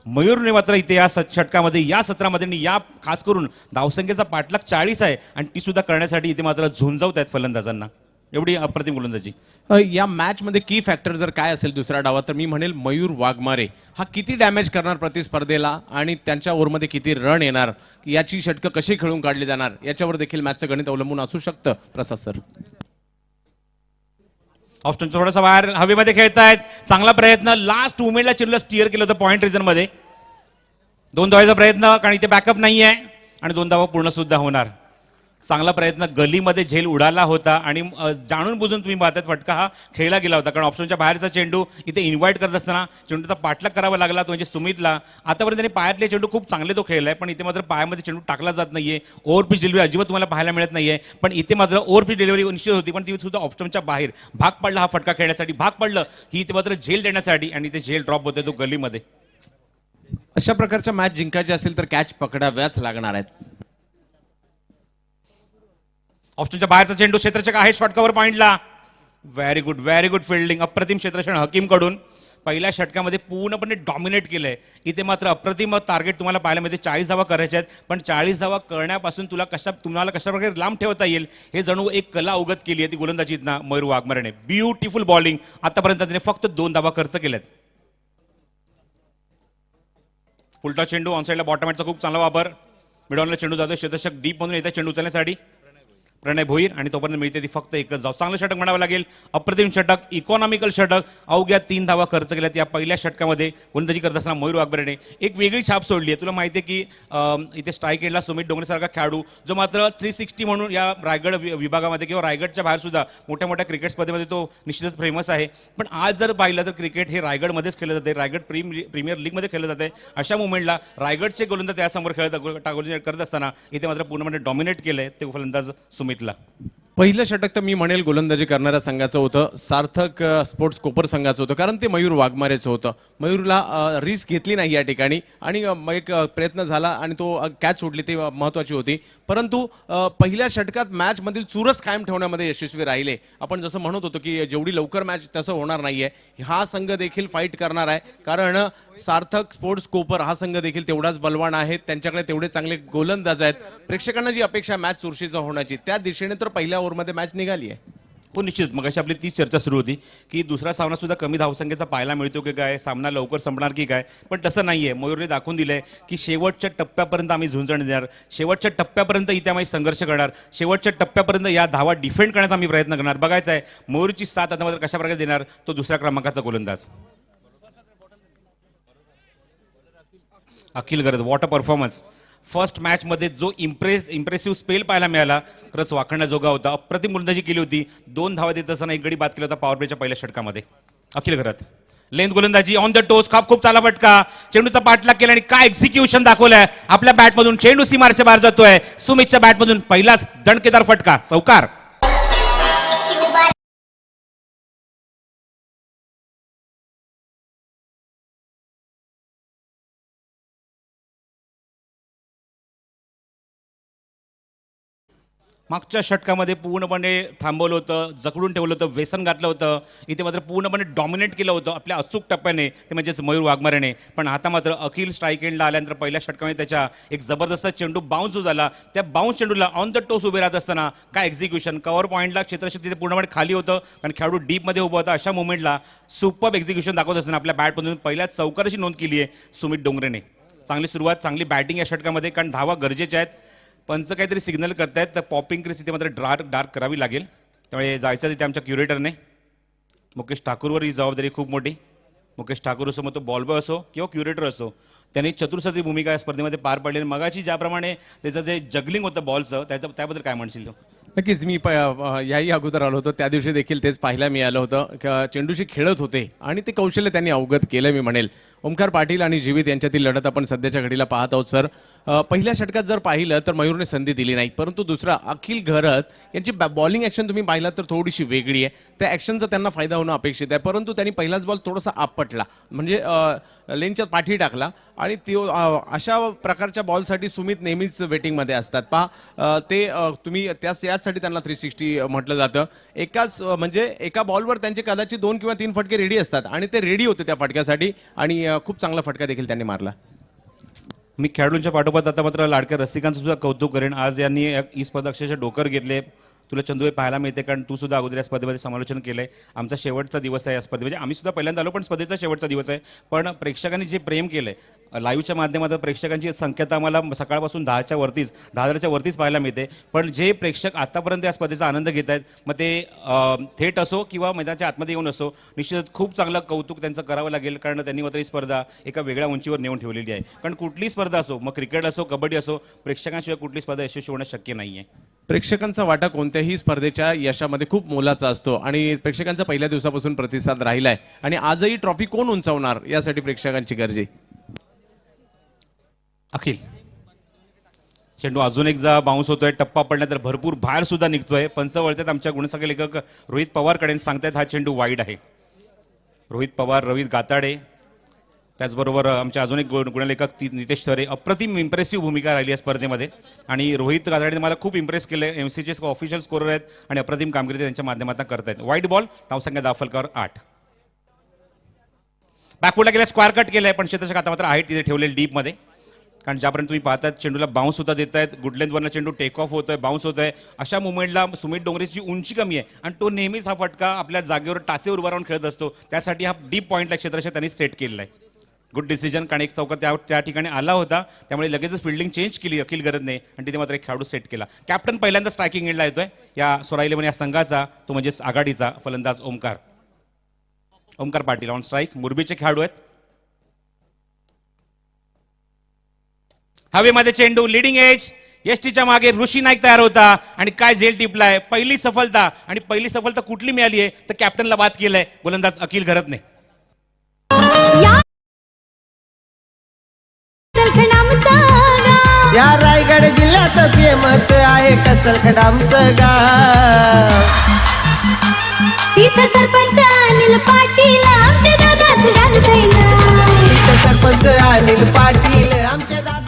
[SPEAKER 8] मयूरने मात्र इथे या षटकामध्ये या सत्रामध्ये या खास करून धावसंख्येचा पाठलाग 40 आहे आणि ती सुद्धा करण्यासाठी इथे मात्र झुंजवत आहेत फलंदाजांना. एवढी अप्रतिम गोलंदाजी.
[SPEAKER 9] या मॅच मध्ये की फॅक्टर जर काय असेल दुसऱ्या डावात तर मी म्हणेल मयूर वाघमारे हा किती डॅमेज करणार प्रतिस्पर्धेला आणि त्यांच्या ओव्हरमध्ये किती रन येणार, याची षटकं कशी खेळून काढली जाणार याच्यावर देखील मॅचचं गणित अवलंबून असू शकतं. प्रसाद सर
[SPEAKER 8] ऑप्शन थोडासा बाहेर हवेमध्ये खेळतायत. चांगला प्रयत्न, लास्ट मुमेंटला चेंडूला स्टिअर केलं होतं पॉइंट रिजन मध्ये. 2 धावांचा प्रयत्न कारण इथे बॅकअप नाही आहे आणि 2 धावा पूर्ण सुद्धा होणार. चांगला प्रयत्न, गलीमध्ये झेल उडाला होता आणि जाणून बुजून तुम्ही पाहतात फटका हा खेळला गेला होता कारण ऑप्शनच्या बाहेरचा चेंडू इथे इन्व्हाइट करत असताना चेंडूचा पाठलाग करावा लागला तो म्हणजे सुमितला. आतापर्यंत त्याने पायातले चेंडू खूप चांगले तो खेळलाय पण इथे मात्र पायामध्ये चेंडू टाकला जात नाहीये. ओव्हरपिच डिलिव्हरी अजिबात तुम्हाला पाहायला मिळत नाहीये पण इथे मात्र ओव्हरपिच डिलिव्हरी निश्चित होती पण ती सुद्धा ऑप्शनच्या बाहेर भाग पडला. हा फटका खेळण्यासाठी भाग पडलं ही इथे मात्र झेल देण्यासाठी आणि इथे झेल ड्रॉप होते तो गलीमध्ये.
[SPEAKER 9] अशा प्रकारच्या मॅच जिंकायची असेल तर कॅच पकडाव्याच लागणार आहेत.
[SPEAKER 8] ऑप्शनच्या बाहेरचा चेंडू क्षेत्ररक्षक आहे शॉटकवर पॉइंटला. व्हेरी गुड फिल्डिंग, अप्रतिम क्षेत्ररक्षण हकीम कडून. पहिल्या षटकामध्ये पूर्णपणे डॉमिनेट केलंय. इथे मात्र अप्रतिम टार्गेट तुम्हाला पाहायला मिळते. 40 धावा करायच्या आहेत पण 40 धावा करण्यापासून तुम्हाला कशा प्रकारे लांब ठेवता येईल हे जणू एक कला अवगत केली आहे ती गोलंदाजीतनं मयूर वाघमारेने. Beautiful bowling. आतापर्यंत त्याने फक्त 2 धावा खर्च केल्यात. उलटा चेंडू ऑनसाईडला बॉटमॅटचा खूप चांगला वापर. मिडॉनला चेंडू जातोय, क्षेत्ररक्षक डीप मधून येतात चेंडू उचलण्यासाठी प्रणय भोईर आणि तोपर्यंत मिळते ती फक्त एकच धाव. चांगलं षटक म्हणावं लागेल, अप्रतिम षटक, इकॉनॉमिकल षटक. अवघ्या 3 धावा खर्च केल्यात या पहिल्या षटकामध्ये. गोलंदाजी करत असताना मयूर वाघमारेने एक वेगळी छाप सोडली आहे. तुला माहिती आहे की इथे स्ट्राईक एंडला सुमित डोंगरेसारखा खेळाडू जो मात्र 360 म्हणून या रायगड विभागामध्ये किंवा रायगडच्या बाहेर सुद्धा मोठ्या मोठ्या क्रिकेट स्पर्धेमध्ये तो निश्चितच फेमस आहे. पण आज जर पाहिलं तर क्रिकेट हे रायगडमध्येच खेळलं जाते, रायगड प्रीमियर लीगमध्ये खेळलं जाते. अशा मुवमेंटला रायगडचे गोलंदाज त्यासमोर करत असताना इथे मात्र पूर्णपणे डॉमिनेट केलंय ते फलंदाज सुमितला.
[SPEAKER 9] पहिलं षटक तर मी म्हणेल गोलंदाजी करणाऱ्या संघाचं होतं, सार्थक स्पोर्ट्स कोपर संघाचं होतं कारण ते मयूर वाघमारेचं होतं. मयूरला रिस्क घेतली नाही या ठिकाणी आणि एक प्रयत्न झाला आणि तो कॅच सोडली ती महत्त्वाची होती. परंतु पहिल्या षटकात मॅच मधील चुरस कायम ठेवण्यामध्ये यशस्वी राहिले. आपण जसं म्हणत होतो की जेवढी लवकर मॅच तसं होणार नाहीये. हा संघ देखील फाईट करणार आहे कारण सार्थक स्पोर्ट्स कोपर हा संघ देखील तेवढाच बलवान आहे, त्यांच्याकडे तेवढे चांगले गोलंदाज आहेत. प्रेक्षकांना जी अपेक्षा मॅच चुरशीचा होण्याची त्या दिशेने तर पहिल्या ओव्हरमध्ये मॅच निघाली आहे.
[SPEAKER 8] हो निश्चित. मग अशी आपली तीच चर्चा सुरू होती की दुसरा सामना सुद्धा कमी धावसंख्येचा पाहायला मिळतो की काय, सामना लवकर संपणार की काय, पण तसं नाहीये. मयूरने दाखवून दिलंय की शेवटच्या टप्प्यापर्यंत आम्ही झुंजण देणार, शेवटच्या टप्प्यापर्यंत इथे आम्ही संघर्ष करणार, शेवटच्या टप्प्यापर्यंत या धावा डिफेंड करण्याचा आम्ही प्रयत्न करणार. बघायचं आहे मयूरची साथ आता मात्र कशा प्रकारे देणार तो दुसऱ्या क्रमांकाचा गोलंदाज अखिल गरज. What a performance. First match मध्ये जो इम्प्रेसिव्ह स्पेल पाहायला मिळाला खरंच वाखण्याजोगा होता. अप्रतिम गोलंदाजी केली होती. 2 धावा देत असताना 1 गडी बाद केला होता पॉवर प्लेच्या पहिल्या षटकामध्ये. अखिल घरात लेंथ गोलंदाजी ऑन द टोस, खूप चाला फटका, चेंडूचा पाठलाग केला आणि काय एक्झिक्युशन दाखवलंय आपल्या बॅटमधून. चेंडू सीमारच्या बाहेर जातोय. सुमितच्या बॅटमधून पहिलाच दणकेदार फटका, चौकार. मागच्या षटकामध्ये पूर्णपणे थांबवलं होतं, जखडून ठेवलं होतं, व्यसन घातलं होतं. इथे मात्र पूर्णपणे डॉमिनेट केलं होतं आपल्या अचूक टप्प्याने, ते म्हणजेच मयूर वाघमारेने. पण आता मात्र अखिल स्ट्राईक एंडला आल्यानंतर पहिल्या षटकामध्ये त्याच्या एक जबरदस्त चेंडू बाउन्स जो झाला, त्या बाउन्स चेंडूला ऑन द टोस उभे राहत असताना काय एक्झिक्युशन, कव्हर पॉईंटला क्षेत्रक्षेत्र तिथे पूर्णपणे खाली होतं कारण खेळाडू डीपमध्ये उभा होता. अशा मुवमेंटला सुपर एक्झिक्युशन दाखवत असताना आपल्या बॅटमधून पहिल्याच चौकाराची नोंद केली आहे सुमित डोंगरेने. चांगली सुरुवात, चांगली बॅटिंग या षटकामध्ये, कारण धावा गरजेच्या आहेत. पंच काहीतरी सिग्नल करतायत, तर पॉपिंग क्रीज इथे मात्र डार्क करावी लागेल. त्यामुळे जायचं तिथे आमच्या क्युरेटरने. मुकेश ठाकूरवर ही जबाबदारी खूप मोठी. मुकेश ठाकूर असो, मग तो बॉलबॉय असो किंवा क्युरेटर असो, त्यांनी चतुर्सत्री भूमिका या स्पर्धेमध्ये पार पाडली. मगाची ज्याप्रमाणे त्याचं जे जगलिंग होतं बॉलचं, त्याबद्दल काय म्हणशील तो?
[SPEAKER 9] नक्कीच. मी याही अगोदर आलो होतो, त्या दिवशी देखील तेच पाहायला मिळालं होतं. चेंडूशी खेळत होते आणि ते कौशल्य त्यांनी अवगत केलं मी म्हणेल. ओमकार पाटील आणि जीवित यांच्यातील लढत आपण सध्याच्या घडीला पाहत आहोत सर. पहिल्या षटकात जर पाहिलं तर मयूरने संधी दिली नाही, परंतु दुसरा अखिल घरत यांची बॉलिंग ॲक्शन तुम्ही पाहिलात तर थोडीशी वेगळी आहे. त्या ॲक्शनचा त्यांना फायदा होणं अपेक्षित आहे, परंतु त्यांनी पहिलाच बॉल थोडासा आपटला, म्हणजे लेनच्या पाठी टाकला. आणि तो अशा प्रकारच्या बॉलसाठी सुमित नेहमीच वेटिंगमध्ये असतात. ते तुम्ही याचसाठी त्यांना 360 म्हटलं जातं. म्हणजे एका बॉलवर त्यांचे कदाचित 2 किंवा 3 फटके रेडी असतात आणि ते रेडी होते त्या फटक्यासाठी आणि खूप चांगला फटका देखील त्यांनी मारला.
[SPEAKER 8] मी खेळाडूंच्या पाठोपाठ आता मात्र लाडक्या रसिकांचं सुद्धा कौतुक करेन. आज यांनी ही स्पर्धा अक्षरशः डोकर घेतले. तुला चंदू हे पाहायला मिळते, कारण तू सुद्धा अगोदर या स्पर्धेमध्ये समालोचन केलंय. आमचा शेवटचा दिवस आहे या स्पर्धेमध्ये, आम्ही सुद्धा पहिल्यांदा आलो, पण स्पर्धेचा शेवटचा दिवस आहे. पण प्रेक्षकांनी जे प्रेम केलंय लाईव्हच्या माध्यमातून, प्रेक्षकांची संख्या तर आम्हाला सकाळपासून 10,000च्या वरतीच पाहायला मिळते. पण जे प्रेक्षक आतापर्यंत या स्पर्धेचा आनंद घेत आहेत, मग ते थेट असो किंवा मैदानाच्या आतमध्ये येऊन असो, निश्चितच खूप चांगलं कौतुक त्यांचं करावं लागेल. कारण त्यांनी मात्र ही स्पर्धा एका वेगळ्या उंचीवर नेऊन ठेवलेली आहे. कारण कुठलीही स्पर्धा असो, मग क्रिकेट असो, कबड्डी असो, प्रेक्षकांशिवाय कुठली स्पर्धा यशस्वी होणं शक्य नाही आहे.
[SPEAKER 9] प्रेक्षकांचा वाटा कोणत्याही स्पर्धेच्या यशामध्ये खूप मोलाचा असतो आणि प्रेक्षकांचा पहिल्या दिवसापासून प्रतिसाद राहिलाय. आणि आजही ट्रॉफी कोण उंचावणार यासाठी प्रेक्षकांची गरज आहे.
[SPEAKER 8] अखिल चेंडू अजून एक जा बाउन्स होतोय, टप्पा पडल्यानंतर भरपूर बाहेर सुद्धा निघतोय. पंच वळतात आमच्या गुणसंख्या लेखक रोहित पवारकडे, सांगतायत हा चेंडू वाईड आहे. रोहित पवार, रवी गाताडे, त्याचबरोबर आमच्या अजून एक गुणलेखक नितेश सरे. अप्रतिम इम्प्रेसिव्ह भूमिका राहिली या स्पर्धेमध्ये आणि रोहित गाताडेने मला खूप इम्प्रेस केलंय. एमसीचे ऑफिशियल स्कोरर आहेत आणि अप्रतिम कामगिरी त्यांच्या माध्यमातून करतायत. वाईट बॉल, धावसंख्या दाफलकर 8. बॅकवूडला गेल्या स्क्वायर कट केलंय, पण क्षेत्ररक्षक आता मात्र आहे तिथे ठेवलेले डीपमध्ये. कारण ज्यापर्यंत तुम्ही पाहतात चेंडूला बाउन्स सुद्धा देत आहेत, गुड लेंथवरनं चेंडू टेक ऑफ होतोय, बाउन्स होतोय. अशा मुवमेंटला सुमित डोंगरेची उंची कमी आहे आणि तो नेहमीच हा फटका आपल्या जागेवर टाचेवर उभा राहून खेळत असतो. त्यासाठी हा डीप पॉईंटला क्षेत्ररक्षक त्यांनी सेट केलेला आहे. गुड डिसिजन, कारण एक चौका त्या ठिकाणी आला होता, त्यामुळे लगेचच फिल्डिंग चेंज केली अखिल गरजने आणि तिथे मात्र एक खेळाडू सेट केला. कॅप्टन पहिल्यांदा स्ट्रायकिंग एंडला येतोय या स्वरा 11 या संघाचा, तो म्हणजेच आघाडीचा फलंदाज ओमकार पाटील ऑन स्ट्राईक. मुरबीचे खेळाडू आहेत. हवेमध्ये चेंडू, लिडिंग एज, एसटीच्या मागे ऋषी नाईक तयार होता आणि काय झेल टिपलाय. पहिली सफलता, आणि पहिली सफलता कुठली मिळाली आहे तर कॅप्टनला बाद केलंय गोलंदाज अखिल घरतने.
[SPEAKER 7] या रायगड जिल्ह्यात फेमस आहे कसलखंड आमचं गाव.
[SPEAKER 10] तिथं सरपंच अनिल पाटील आमच्या दादाच गाजतंय नाव.
[SPEAKER 7] इथं सरपंच अनिल पाटील आमच्या दादाचं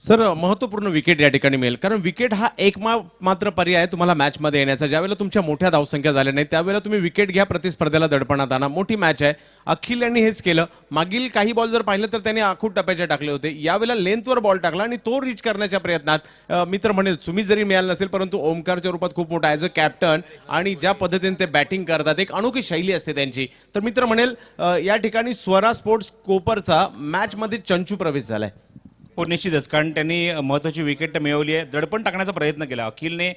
[SPEAKER 9] सर, महत्त्वपूर्ण विकेट या ठिकाणी मिळेल, कारण विकेट हा एक मात्र पर्याय आहे तुम्हाला मॅचमध्ये येण्याचा. ज्यावेळेला तुमच्या मोठ्या धावसंख्या झाल्या नाही त्यावेळेला तुम्ही विकेट घ्या, प्रतिस्पर्धेला दडपणात आणा. मोठी मॅच आहे, अखिल यांनी हेच केलं. मागील काही बॉल जर पाहिलं तर त्यांनी आखूट टप्प्याचे टाकले होते, यावेळेला लेंथवर बॉल टाकला आणि तो रीच करण्याच्या प्रयत्नात मित्र म्हणेल सुमित जरी मिळालं नसेल, परंतु ओमकारच्या रूपात खूप मोठा ॲज अ कॅप्टन आणि ज्या पद्धतीने ते बॅटिंग करतात, एक अनोखी शैली असते त्यांची. तर मित्र म्हणेल या ठिकाणी स्वरा स्पोर्ट्स कोपरचा मॅचमध्ये चंचू प्रवेश झालाय.
[SPEAKER 8] हो, निश्चितच, कारण त्यांनी महत्त्वाची विकेट मिळवली आहे. दडपण टाकण्याचा प्रयत्न केला अखिलने.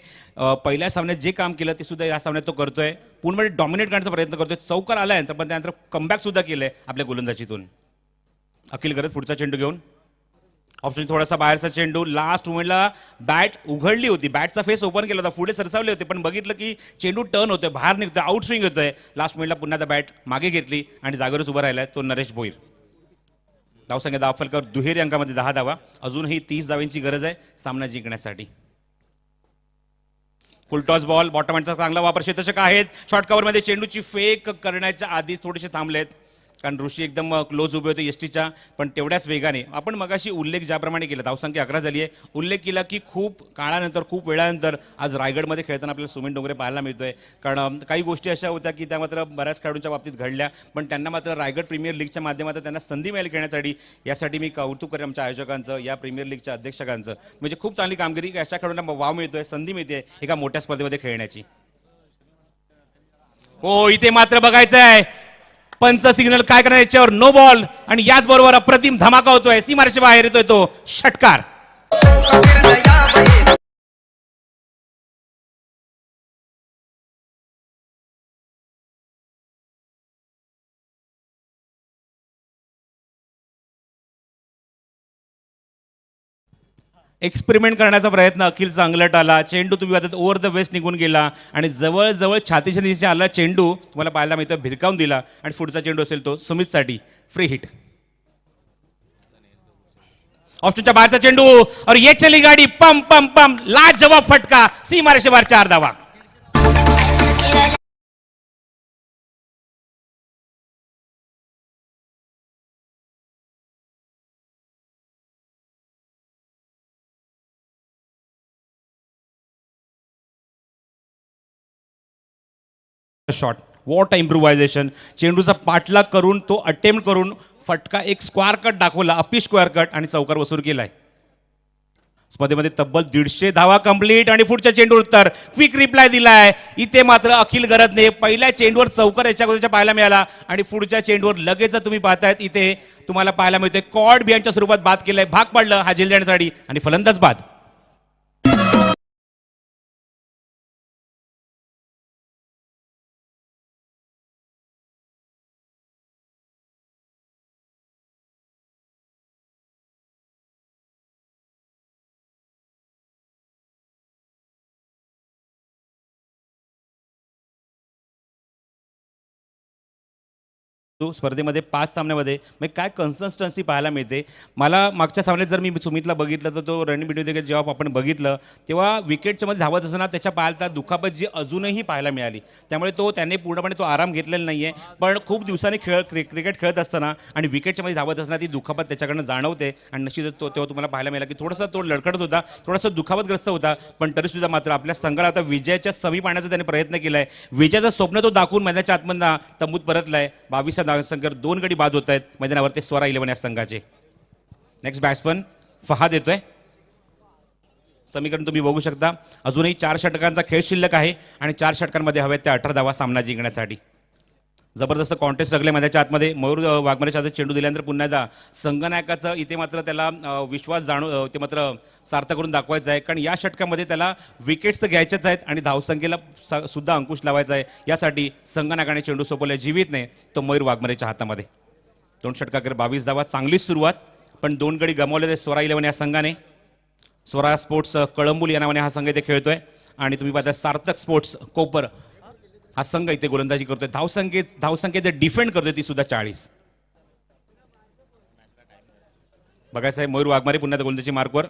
[SPEAKER 8] पहिल्या सामन्यात जे काम केलं ते सुद्धा या सामन्यात तो करतोय. पूर्णपणे डॉमिनेट करण्याचा प्रयत्न करतोय. चौकार आलाय पण त्यानंतर कमबॅक सुद्धा केलंय आपल्या गोलंदाजीतून. अखिल गरज पुढचा चेंडू घेऊन, ऑप्शन थोडासा बाहेरचा चेंडू. लास्ट मोमेंटला बॅट उघडली होती, बॅटचा फेस ओपन केला होता, पुढे सरसावले होते, पण बघितलं की चेंडू टर्न होतोय, बाहेर निघतोय, आउट स्विंग होतोय. लास्ट मोमेंटला पुन्हा बॅट मागे घेतली आणि जागेवरच उभा राहिलाय तो नरेश भोईर. धावसंख्या दाफलकर दुहेरी अंकामध्ये 10 धावा. अजूनही 30 धावांची गरज आहे सामना जिंकण्यासाठी. फुल टॉस बॉल, बॉटम हँडचा चांगला वापर क्षेत्ररक्षक आहेत. शॉर्ट कव्हरमध्ये चेंडूची फेक करण्याच्या आधीच थोडेसे थांबलेत. कारण ऋषी एकदम क्लोज उभे होते एसटीच्या, पण तेवढ्याच वेगाने आपण मगाशी उल्लेख ज्याप्रमाणे केला, धावसंख्या 11 झाली आहे, उल्लेख केला की खूप काळानंतर खूप वेळानंतर आज रायगडमध्ये खेळताना आपल्याला सुमित डोंगरे पाहायला मिळतोय. कारण काही गोष्टी अशा होत्या की त्या मात्र बऱ्याच खेळाडूंच्या बाबतीत घडल्या, पण त्यांना मात्र रायगड प्रीमियर लीगच्या माध्यमातून त्यांना संधी मिळाली खेळण्यासाठी. यासाठी मी कौतुक करेन आमच्या आयोजकांचं, या प्रीमियर लीगच्या अध्यक्षकांचं. म्हणजे खूप चांगली कामगिरी, अशा खेळाडूंना वाव मिळतोय, संधी मिळते एका मोठ्या स्पर्धेमध्ये खेळण्याची. हो, इथे मात्र बघायचं आहे पंच सिग्नल काय करणार याच्यावर. नो बॉल, आणि याचबरोबर अप्रतिम धमाका होतोय, सीमारेषे बाहेर येतोय तो षटकार. एक्सपेरिमेंट करण्याचा प्रयत्न अखिलचा अंगलट आला. चेंडू तुम्ही आता ओव्हर द वेस्ट निघून गेला आणि जवळजवळ छातीच्या नीचे आला चेंडू, तुम्हाला पाहायला मिळतो भिरकावून दिला, आणि पुढचा चेंडू असेल तो सुमितसाठी फ्री हिट. ऑप्शनच्या बाहेरचा चेंडू और ये चली गाडी, पम पम पम, लाजवाब फटका, सीमारेषेवर 4 धावा. Shot, what improvisation. चेंडूचा पाठलाग करून तो अटेम्प्ट करून फटका एक स्क्वेअर कट दाखवला, अपी स्क्वेअर कट, आणि चौकार वसूल केलाय. स्पर्धेमध्ये तब्बल 150 धावा कंप्लीट, आणि पुढच्या चेंडूवर उत्तर क्विक रिप्लाय दिलाय. इथे मात्र अखिल गरजने पहिल्या चेंडूवर चौकार याच्या अगोदरच्या पाहायला मिळाला, आणि पुढच्या चेंडूवर लगेच तुम्ही पाहतायत इथे तुम्हाला पाहायला मिळतोय कॉर्ड बिहाइंडच्या स्वरूपात बाद केलाय. भाग पडलं हा झेल देण्यासाठी, आणि फलंदाज बाद. स्पर्धेमध्ये 5 सामन्यामध्ये म्हणजे काय कन्सिस्टन्सी पाहायला मिळते. मला मागच्या सामन्यात जर मी सुमितला बघितलं तर तो रनिंग बिटवीन जेव्हा आपण बघितलं तेव्हा विकेटच्या मध्ये धावत असताना त्याच्या पायाला दुखापत जी अजूनही पाहायला मिळाली, त्यामुळे त्याने पूर्णपणे तो आराम घेतलेला नाही आहे. पण खूप दिवसांनी क्रिकेट खेळत असताना आणि विकेटच्या मध्ये धावत असताना ती दुखापत त्याच्याकडनं जाणवते, आणि निश्चितच तेव्हा तुम्हाला पाहायला मिळाला की थोडासा तो लडखडत होता, थोडासा दुखापतग्रस्त होता, पण तरीसुद्धा मात्र आपल्या संघाला आता विजयाच्या समी पाहण्याचा त्याने प्रयत्न केलाय. विजयाचं स्वप्न तो दाखवून मैदानाच्या आतमधनं तंबूत परतलाय. 22 धावसंख्येवर 2 गडी बाद होत आहेत मैदानावर ते स्वरा 11 या संघाचे. नेक्स्ट बॅट्समन फहाद येतोय. समीकरण तुम्ही बघू शकता, अजूनही 4 षटकांचा खेळ शिल्लक आहे, आणि 4 षटकांमध्ये हव्यात त्या 18 धावा सामना जिंकण्यासाठी. जबरदस्त कॉन्टेस्ट लागले मैदानाच्या आतमध्ये. मयूर वाघमारेच्या हातात चेंडू दिल्यानंतर पुन्हा एकदा संगनायकाचं इथे मात्र त्याला विश्वास ते मात्र सार्थ करून दाखवायचं आहे, कारण या षटकामध्ये त्याला विकेट्स तर घ्यायच्याच आहेत आणि धावसंख्येला सुद्धा अंकुश लावायचा आहे. यासाठी संगनायकाने चेंडू सोपवला जीवित नाही तो मयूर वाघमारेच्या हातामध्ये. 2 षटकाकडे 22 धावा, चांगलीच सुरुवात, पण 2 गडी गमावले ते स्वरा 11 या संघाने. स्वरा स्पोर्ट्स कळंबुल या नावाने हा संघ इथे खेळतोय, आणि तुम्ही पाहता सार्थक स्पोर्ट्स कोपर हा संघ इथे गोलंदाजी करतोय. धावसंख्येत डिफेंड करतोय ती सुद्धा 40. बघायचं आहे मयूर वाघमारे पुन्हा गोलंदाजी मार्कवर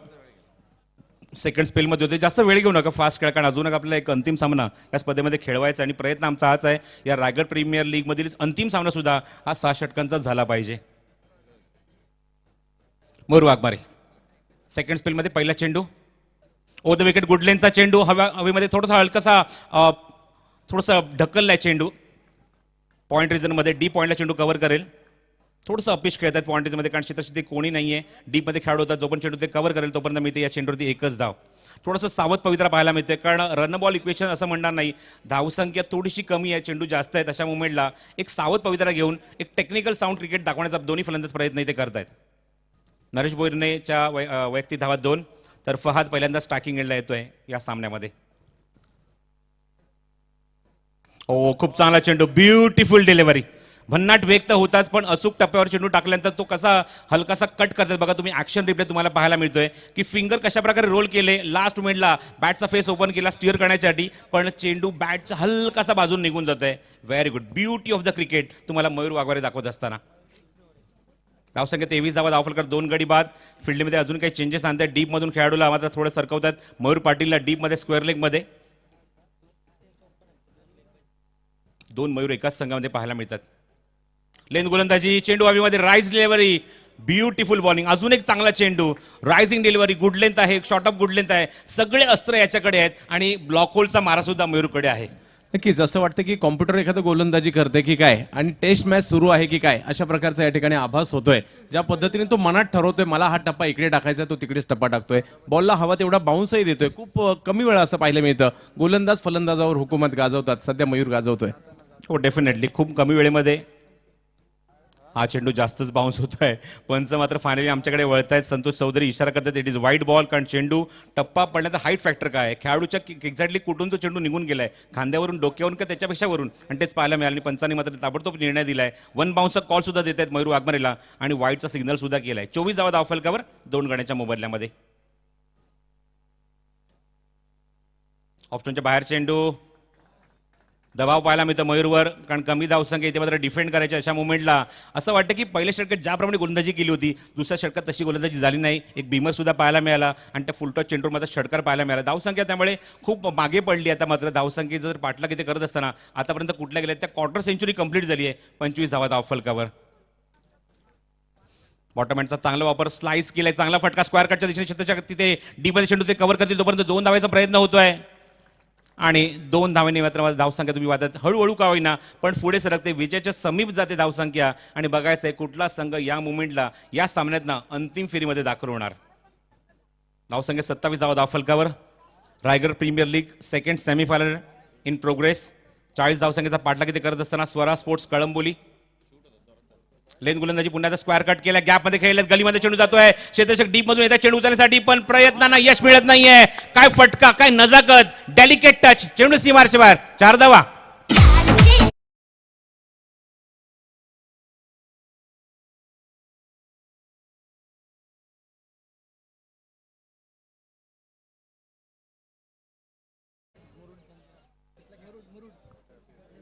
[SPEAKER 8] सेकंड स्पेलमध्ये होते. जास्त वेळ घेऊ नका, फास्ट खेळा, कारण अजून आपल्याला एक अंतिम सामना या स्पर्धेमध्ये खेळवायचा, आणि प्रयत्न आमचा हाच आहे या रायगड प्रीमियर लीग मधील अंतिम सामना सुद्धा हा 6 षटकांचा झाला पाहिजे. मयूर वाघमारे सेकंड स्पेलमध्ये पहिला चेंडू ओ द विकेट, गुडलेनचा चेंडू हवेमध्ये थोडासा हलकासा ढकललाय चेंडू पॉईंट रिजनमध्ये. डीप पॉईंटला चेंडू कव्हर करेल. थोडंसं अपिश खेळतात पॉईंट रिजनमध्ये, कारण शेताशी कोणी नाही आहे. डीपमध्ये खेळाडू होता, जो पण चेंडू ते कव्हर करेल तोपर्यंत मिळते या चेंडूवरती एकच धाव. थोडंसं सावध पवित्रा पाहायला मिळते, कारण रन बॉल इक्वेशन असं म्हणणार नाही. धावसंख्या थोडीशी कमी आहे, चेंडू जास्त आहेत, अशा मुवमेंटला एक सावध पवित्रा घेऊन एक टेक्निकल साऊंड क्रिकेट दाखवण्याचा दोन्ही फलंदाज प्रयत्न इथे करतायत. नरेश बोईरनेच्या वैयक्तिक धावात 2, तर फहाद पहिल्यांदा स्टार्किंग एंडला येतोय या सामन्यामध्ये. खूप चांगला चेंडू, ब्युटिफुल डिलिव्हरी. भन्नाट वेग तर होताच, पण अचूक टप्प्यावर चेंडू टाकल्यानंतर तो कसा हलकासा कट करतात बघा तुम्ही. ऍक्शन रिप्ले तुम्हाला पाहायला मिळतोय की फिंगर कशा प्रकारे रोल केले, लास्ट मोमेंटला बॅटचा फेस ओपन केला स्टीअर करण्यासाठी, पण चेंडू बॅटचा हलकासा बाजून निघून जात आहे. Very good, beauty of the cricket तुम्हाला मयूर वाघमारे दाखवत असताना. धावसंख्या 23 धावा, धावफलक 2 गडी बाद. फील्डमध्ये अजून काही चेंजेस आणतात. डीप मधून खेळाडूला मात्र थोडं सरकवतात. मयूर पाटीलला डीप मध्ये स्क्वेअर लेग मध्ये. 2 मयूर एकाच संघामध्ये पाहायला मिळतात. लेन गोलंदाजी, चेंडू हवेमध्ये, राईज डिलिव्हरी, ब्युटिफुल बॉलिंग, अजून एक चांगला चेंडू, रायझिंग डिलिव्हरी, गुड लेंथ आहे, शॉर्ट ऑफ गुड लेंथ आहे, सगळे अस्त्र याच्याकडे आहेत आणि ब्लॉक होलचा मारा सुद्धा मयूरकडे आहे.
[SPEAKER 9] नक्कीच असं वाटतं की कॉम्प्युटर एखादं गोलंदाजी करते की काय आणि टेस्ट मॅच सुरू आहे की काय अशा प्रकारचा या ठिकाणी आभास होतोय. ज्या पद्धतीने तो मनात ठरवतोय मला हा टप्पा इकडे टाकायचा तो तिकडेच टप्पा टाकतोय. बॉलला हवा तेवढा बाउन्सही देतोय. खूप कमी वेळा असं पाहायला मिळतं गोलंदाज फलंदाजावर हुकूमत गाजवतात. सध्या मयूर गाजवतोय.
[SPEAKER 8] हो डेफिनेटली खूप कमी वेळेमध्ये हा चेंडू जास्तच बाउन्स होतोय. पंच मात्र फायनली आमच्याकडे वळतायत. संतोष चौधरी इशारा करतात इट इज वाईट बॉल, कारण चेंडू टप्पा पडण्याचा हाईट फॅक्टर काय आहे, खेळाडूच्या एक्झॅक्टली कुठून तो चेंडू निघून गेलाय, खांद्यावरून, डोक्यावरून का त्याच्यापेक्षा वरून, आणि तेच पाहायला मिळालं. आणि पंचांनी मात्र ताबडतोब निर्णय दिलाय. वन बाउन्सचा कॉल सुद्धा देत आहेत मयूर वाघमारेला आणि वाईटचा सिग्नल सुद्धा केलाय. 24 धावा धावफलकावर 2 गण्याच्या मोबदल्यामध्ये. ऑप्शनच्या बाहेर चेंडू, दबाव पाहायला मिळतं मयूरवर, कारण कमी धावसंख्या इथे मात्र डिफेंड करायच्या अशा मुवमेंटला असं वाटतं की पहिल्या षटकात ज्याप्रमाणे गोलंदाजी केली होती दुसऱ्या षटकात तशी गोलंदाजी झाली नाही. एक भीमर सुद्धा पाहायला मिळाला आणि त्या फुलटॉस चेंडूवर मात्र षटकार पाहायला मिळाला. धावसंख्या त्यामुळे खूप मागे पडली. आता मात्र धावसंख्या जर पाठलाग इथे करत असताना आतापर्यंत कुठल्या गेल्या त्या क्वार्टर सेंचुरी कंप्लीट झाली आहे 25 धावा धावफलकावर. बॉटमहँडचा चांगला वापर, स्लाइस केलाय, चांगला फटका स्क्वेअर कटच्या दिशेने क्षेत्राच्या तिथे डीमध्ये चेंडू ते कव्हर करतील तोपर्यंत 2 धावायचा प्रयत्न होतोय आणि 2 धावांनी मात्र धावसंख्या तुम्ही वादत हळूहळू का होईना पण पुढे सरकते, विजयाच्या समीप जाते धावसंख्या आणि बघायचं आहे कुठला संघ या मुवमेंटला या सामन्यातनं अंतिम फेरीमध्ये दाखल होणार. धावसंख्या 27 धावा धावफलकावर. Raigad premier league second semifinal in progress. 40 धावसंख्येचा पाठलाग इथे करत असताना स्वरा स्पोर्ट्स कळंबोली. लेन गोलंदाजी पुन्हा स्क्वेअर कट केला, गॅपमध्ये खेळल्यात, गलीमध्ये चेंडू जातोय, क्षेत्ररक्षक डीप मधून येतात चेंडू उचलण्यासाठी पण प्रयत्नांना यश मिळत नाहीये. काय फटका, काय नजाकत, डेलिकेट टच, चेंडू सीमारेषेच्या बाहेर. 4 धावा.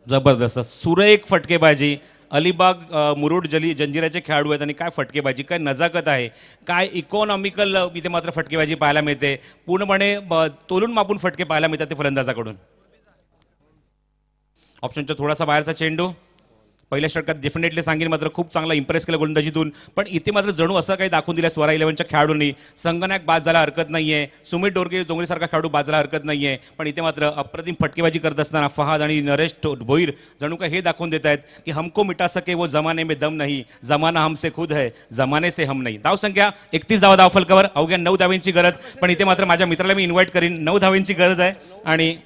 [SPEAKER 8] जबरदस्त सुरेख फटकेबाजी. अलिबाग मुरुड जंजिराचे खेळाडू आहेत आणि काय फटकेबाजी, काय नजाकत आहे, काय इकॉनॉमिकल इथे मात्र फटकेबाजी पाहायला मिळते. पूर्णपणे तोलून मापून फटके पाहायला मिळतात ते फलंदाजाकडून. ऑप्शनच्या थोडासा बाहेरचा चेंडू. पहिल्या षटकात डेफिनेटली सांगेन मात्र खूप चांगला इम्प्रेस केला गोलंदाजीतून, पण इथे मात्र जणू असं काही दाखवून दिलं स्वरा 11च्या खेळाडूंनी. संगनायक बाद झाला हरकत नाहीये, सुमित डोंगरीसारखा खेळाडू बाद झाला हरकत नाहीये, पण इथे मात्र अप्रतिम फटकेबाजी करत असताना फहाद आणि नरेश भोईर जणू काय हे दाखवून देत आहेत की हमको मिटा सके वो जमाने में दम नहीं, जमाना हमसे खुद है, जमाने से हम नहीं. धावसंख्या 31 धावा धावफलकावर. अवघ्या 9 धावांची गरज, पण इथे मात्र माझ्या मित्राला मी इन्व्हाइट करीन. 9 धावांची गरज आहे आणि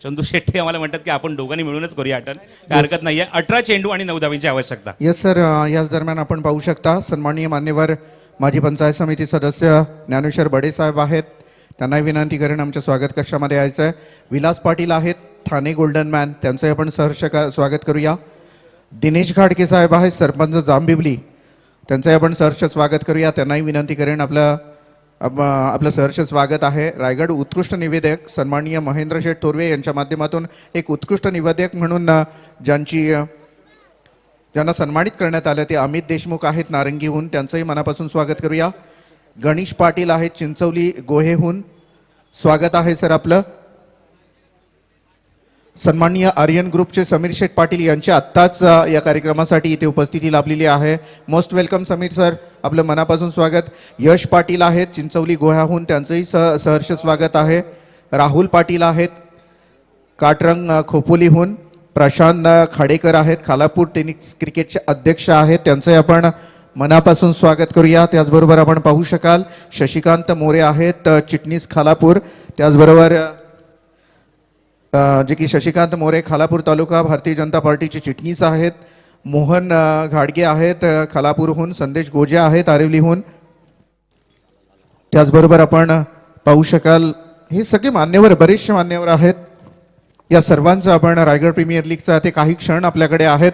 [SPEAKER 8] चंदू शेट्टी आम्हाला म्हणतात की आपण दोघांनी मिळूनच करूया अटल, काय हरकत नाहीये. 18 चेंडू आणि 9 धावांची आवश्यकता.
[SPEAKER 1] येस सर, याच दरम्यान आपण पाहू शकता सन्माननीय मान्यवर माजी पंचायत समिती सदस्य ज्ञानेश्वर बडे साहेब आहेत. त्यांना विनंती करेन आमच्या स्वागत कक्षामध्ये यायचं आहे. विलास पाटील आहेत ठाणे गोल्डन मॅन, त्यांचंही आपण सहर्ष स्वागत करूया. दिनेश घाडके साहेब आहेत सरपंच जांभिवली, त्यांचंही आपण सहर्ष स्वागत करूया. त्यांनाही विनंती करेन आपलं सहर्ष स्वागत आहे. रायगड उत्कृष्ट निवेदक सन्माननीय महेंद्र शेठ थोरवे यांच्या माध्यमातून एक उत्कृष्ट निवेदक म्हणून ज्यांना सन्मानित करण्यात आलं ते अमित देशमुख आहेत नारंगीहून, त्यांचंही मनापासून स्वागत करूया. गणेश पाटील आहेत चिंचवली गोहेहून, स्वागत आहे सर आपलं. सन्माननीय आर्यन ग्रुपचे समीर शेठ पाटील यांची आत्ताच या कार्यक्रमासाठी इथे उपस्थिती लाभलेली आहे. मोस्ट वेलकम समीर सर, आपलं मनापासून स्वागत. यश पाटील आहेत चिंचवली गोह्याहून, त्यांचंही सहर्ष स्वागत आहे. राहुल पाटील आहेत काटरंग खोपोलीहून. प्रशांत खाडेकर आहेत खालापूर टेनिस क्रिकेटचे अध्यक्ष आहेत, त्यांचंही आपण मनापासून स्वागत करूया. त्याचबरोबर आपण पाहू शकाल शशिकांत मोरे आहेत चिटणीस खालापूर, त्याचबरोबर जे की शशिकांत मोरे खालापूर तालुका भारतीय जनता पार्टीचे चिटणीस आहेत. मोहन घाडगे आहेत खालापूरहून. संदेश गोजे आहेत आरिवलीहून. त्याचबरोबर आपण पाहू शकाल हे सगळे मान्यवर, बरेचसे मान्यवर आहेत. या सर्वांचं आपण रायगड प्रीमियर लीगचा ते काही क्षण आपल्याकडे आहेत.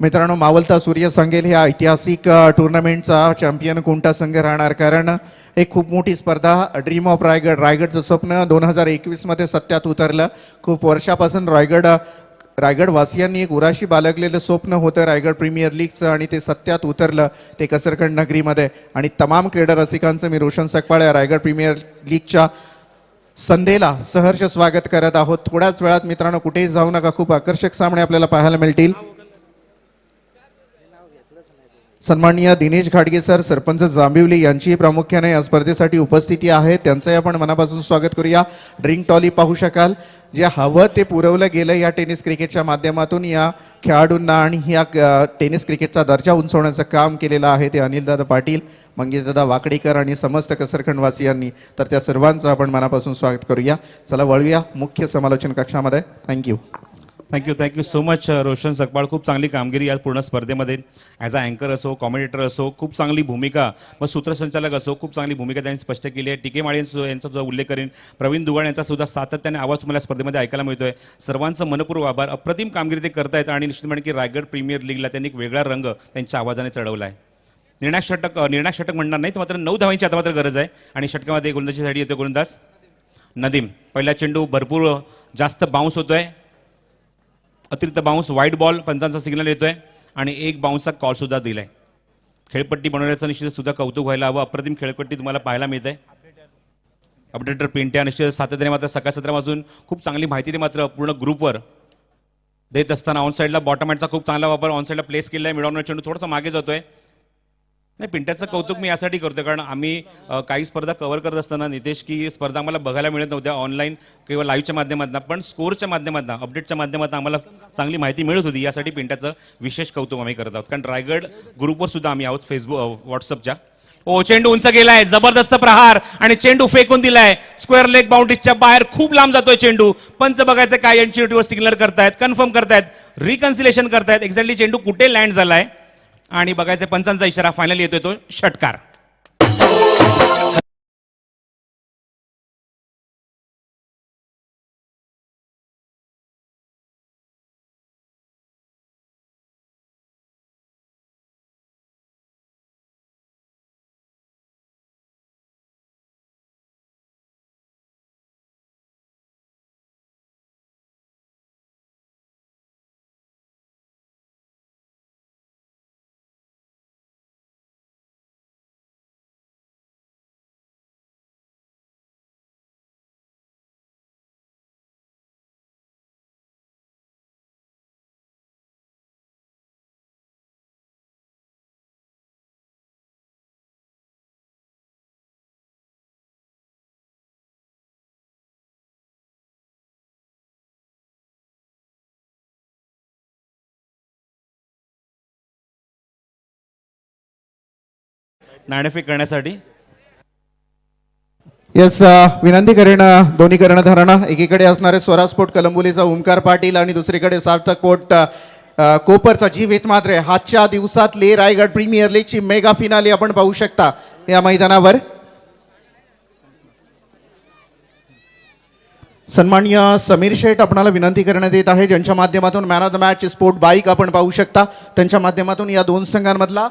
[SPEAKER 1] मित्रांनो, मावलता सूर्य सांगेल ह्या ऐतिहासिक टुर्नामेंटचा चॅम्पियन कोणता संघ राहणार, कारण एक खूप मोठी स्पर्धा, ड्रीम ऑफ रायगड, रायगडचं स्वप्न 2021 मध्ये सत्यात उतरलं. खूप वर्षापासून रायगडवासियांनी एक उराशी बाळगलेलं स्वप्न होतं रायगड प्रीमियर लीगचं आणि ते सत्यात उतरलं ते कसरकंड नगरीमध्ये. आणि तमाम क्रीडा रसिकांचं मी रोशन सकपाळ या रायगड प्रीमियर लीगच्या संध्येला सहर्ष स्वागत करत आहोत. थोड्याच वेळात मित्रांनो कुठेही जाऊ नका, खूप आकर्षक सामने आपल्याला पाहायला मिळतील. सन्माननीय दिनेश घाटगे सर, सरपंच जांभिवली यांचीही प्रामुख्याने या स्पर्धेसाठी उपस्थिती आहे. त्यांचंही आपण मनापासून स्वागत करूया. ड्रिंक टॉली पाहू शकाल. जे हवं ते पुरवलं गेलं या टेनिस क्रिकेटच्या माध्यमातून या खेळाडूंना आणि या टेनिस क्रिकेटचा दर्जा उंचावण्याचं काम केलेलं आहे ते अनिलदादा पाटील, मंगेशदादा वाकडेकर आणि समस्त कसरखंडवासियांनी. तर त्या सर्वांचं आपण मनापासून स्वागत करूया. चला वळूया मुख्य समालोचन कक्षामध्ये. Thank you.
[SPEAKER 8] Thank you so much Roshan Sakpal. खूप चांगली कामगिरी या पूर्ण स्पर्धेमध्ये. ॲज अ अँकर असो, कॉमेडिटर असो, खूप चांगली भूमिका, मग सूत्रसंचालक असो, खूप चांगली भूमिका त्यांनी स्पष्ट केली आहे. टीके माळी यांचा सुद्धा उल्लेख करेन. प्रवीण दुगाड यांचा सुद्धा सातत्याने आवाज तुम्हाला स्पर्धेमध्ये ऐकायला मिळतोय. सर्वांचं मनपूर्वक आभार. अप्रतिम कामगिरी ते करतायत आणि निश्चितपणे की रायगड प्रीमियर लीगला त्यांनी एक वेगळा रंग त्यांच्या आवाजाने चढवला आहे. निर्णायक षटक म्हणणार नाही तर मात्र 9 धावांची आता मात्र गरज आहे. आणि षटकामध्ये गोलंदाजीसाठी येतोय गोलंदाज नदीम. पहिला चेंडू भरपूर जास्त बाउन्स होतोय, अतिरिक्त बाउन्स, वाईट बॉल, पंचांचा सिग्नल येतोय आणि एक बाउन्सचा कॉल सुद्धा दिलाय. खेळपट्टी बनवण्याचं निश्चित सुद्धा कौतुक व्हायला हवं. अप्रतिम खेळपट्टी तुम्हाला पाहायला मिळते. अपडेटर पिंट्या निश्चित सातत्याने मात्र सकाळ सत्रापासून खूप चांगली माहिती ते मात्र पूर्ण ग्रुपवर देत असताना ऑन साईडला बॉटम हँडचा खूप चांगला वापर ऑन साईडला प्लेस केला आहे. मिळवणार चेंडू थोडासा मागे जातोय. नाही, पिंट्याचं कौतुक मी यासाठी करतो कारण आम्ही काही स्पर्धा कव्हर करत असताना नितेश की स्पर्धा आम्हाला बघायला मिळत नव्हत्या ऑनलाईन किंवा लाईव्हच्या माध्यमातून, पण स्कोरच्या माध्यमातून, अपडेटच्या माध्यमातून आम्हाला चांगली माहिती मिळत होती. यासाठी पिंट्याचं विशेष कौतुक आम्ही करत आहोत. कारण रायगड ग्रुपवर सुद्धा आम्ही आहोत फेसबुक व्हॉट्सअपच्या. चेंडू उंच गेलाय, जबरदस्त प्रहार आणि चेंडू फेकून दिलाय स्क्वेअर लेग बाउंड्रीच्या बाहेर. खूप लांब जातोय चेंडू. पंच बघायचं काय एनसीटीवर सिग्नल करतायत, कन्फर्म करतायत, रिकन्सिलेशन करतायत एक्झॅक्टली चेंडू कुठे लँड झालाय आणि बघायचं पंचांचा इशारा. फायनली येतोय तो षटकार. नाणेफेक करण्यासाठी
[SPEAKER 1] येस, विनंती करेन दोन्ही कर्णधारांना. एकीकडे असणारे स्वराज स्पोर्ट कलंबोलीचा ओमकार पाटील आणि दुसरीकडे सार्थक पोर्ट कोपरचा जीवित मात्रे. आजच्या दिवसातली रायगड प्रीमियर लीगची मेगा फिनाली आपण पाहू शकता या मैदानावर. सन्माननीय समीर शेठ आपणाला विनंती करण्यात येत आहे, ज्यांच्या माध्यमातून man of the match sport bike आपण पाहू शकता. त्यांच्या माध्यमातून या दोन संघांमधला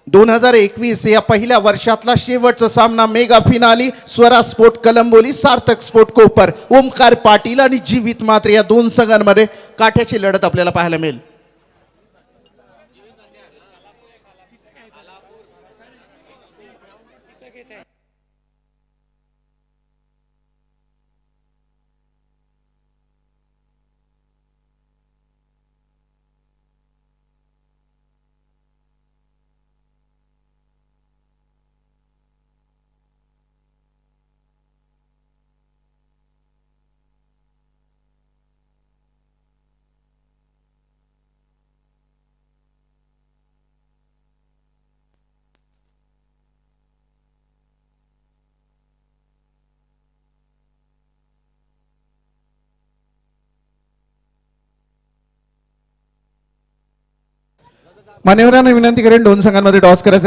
[SPEAKER 1] 2021 या पहिल्या वर्षातला शेवटचा सामना mega finale. Swaraj sport Kalamboli, Sarthak sport Kopar, Omkar Patil आणि जीवित मात्रे या दोन संघांमध्ये काठ्याची लढत आपल्याला पाहायला मिळेल. मान्यवरांना विनंती करेन, दोन संघांमध्ये टॉस करायचं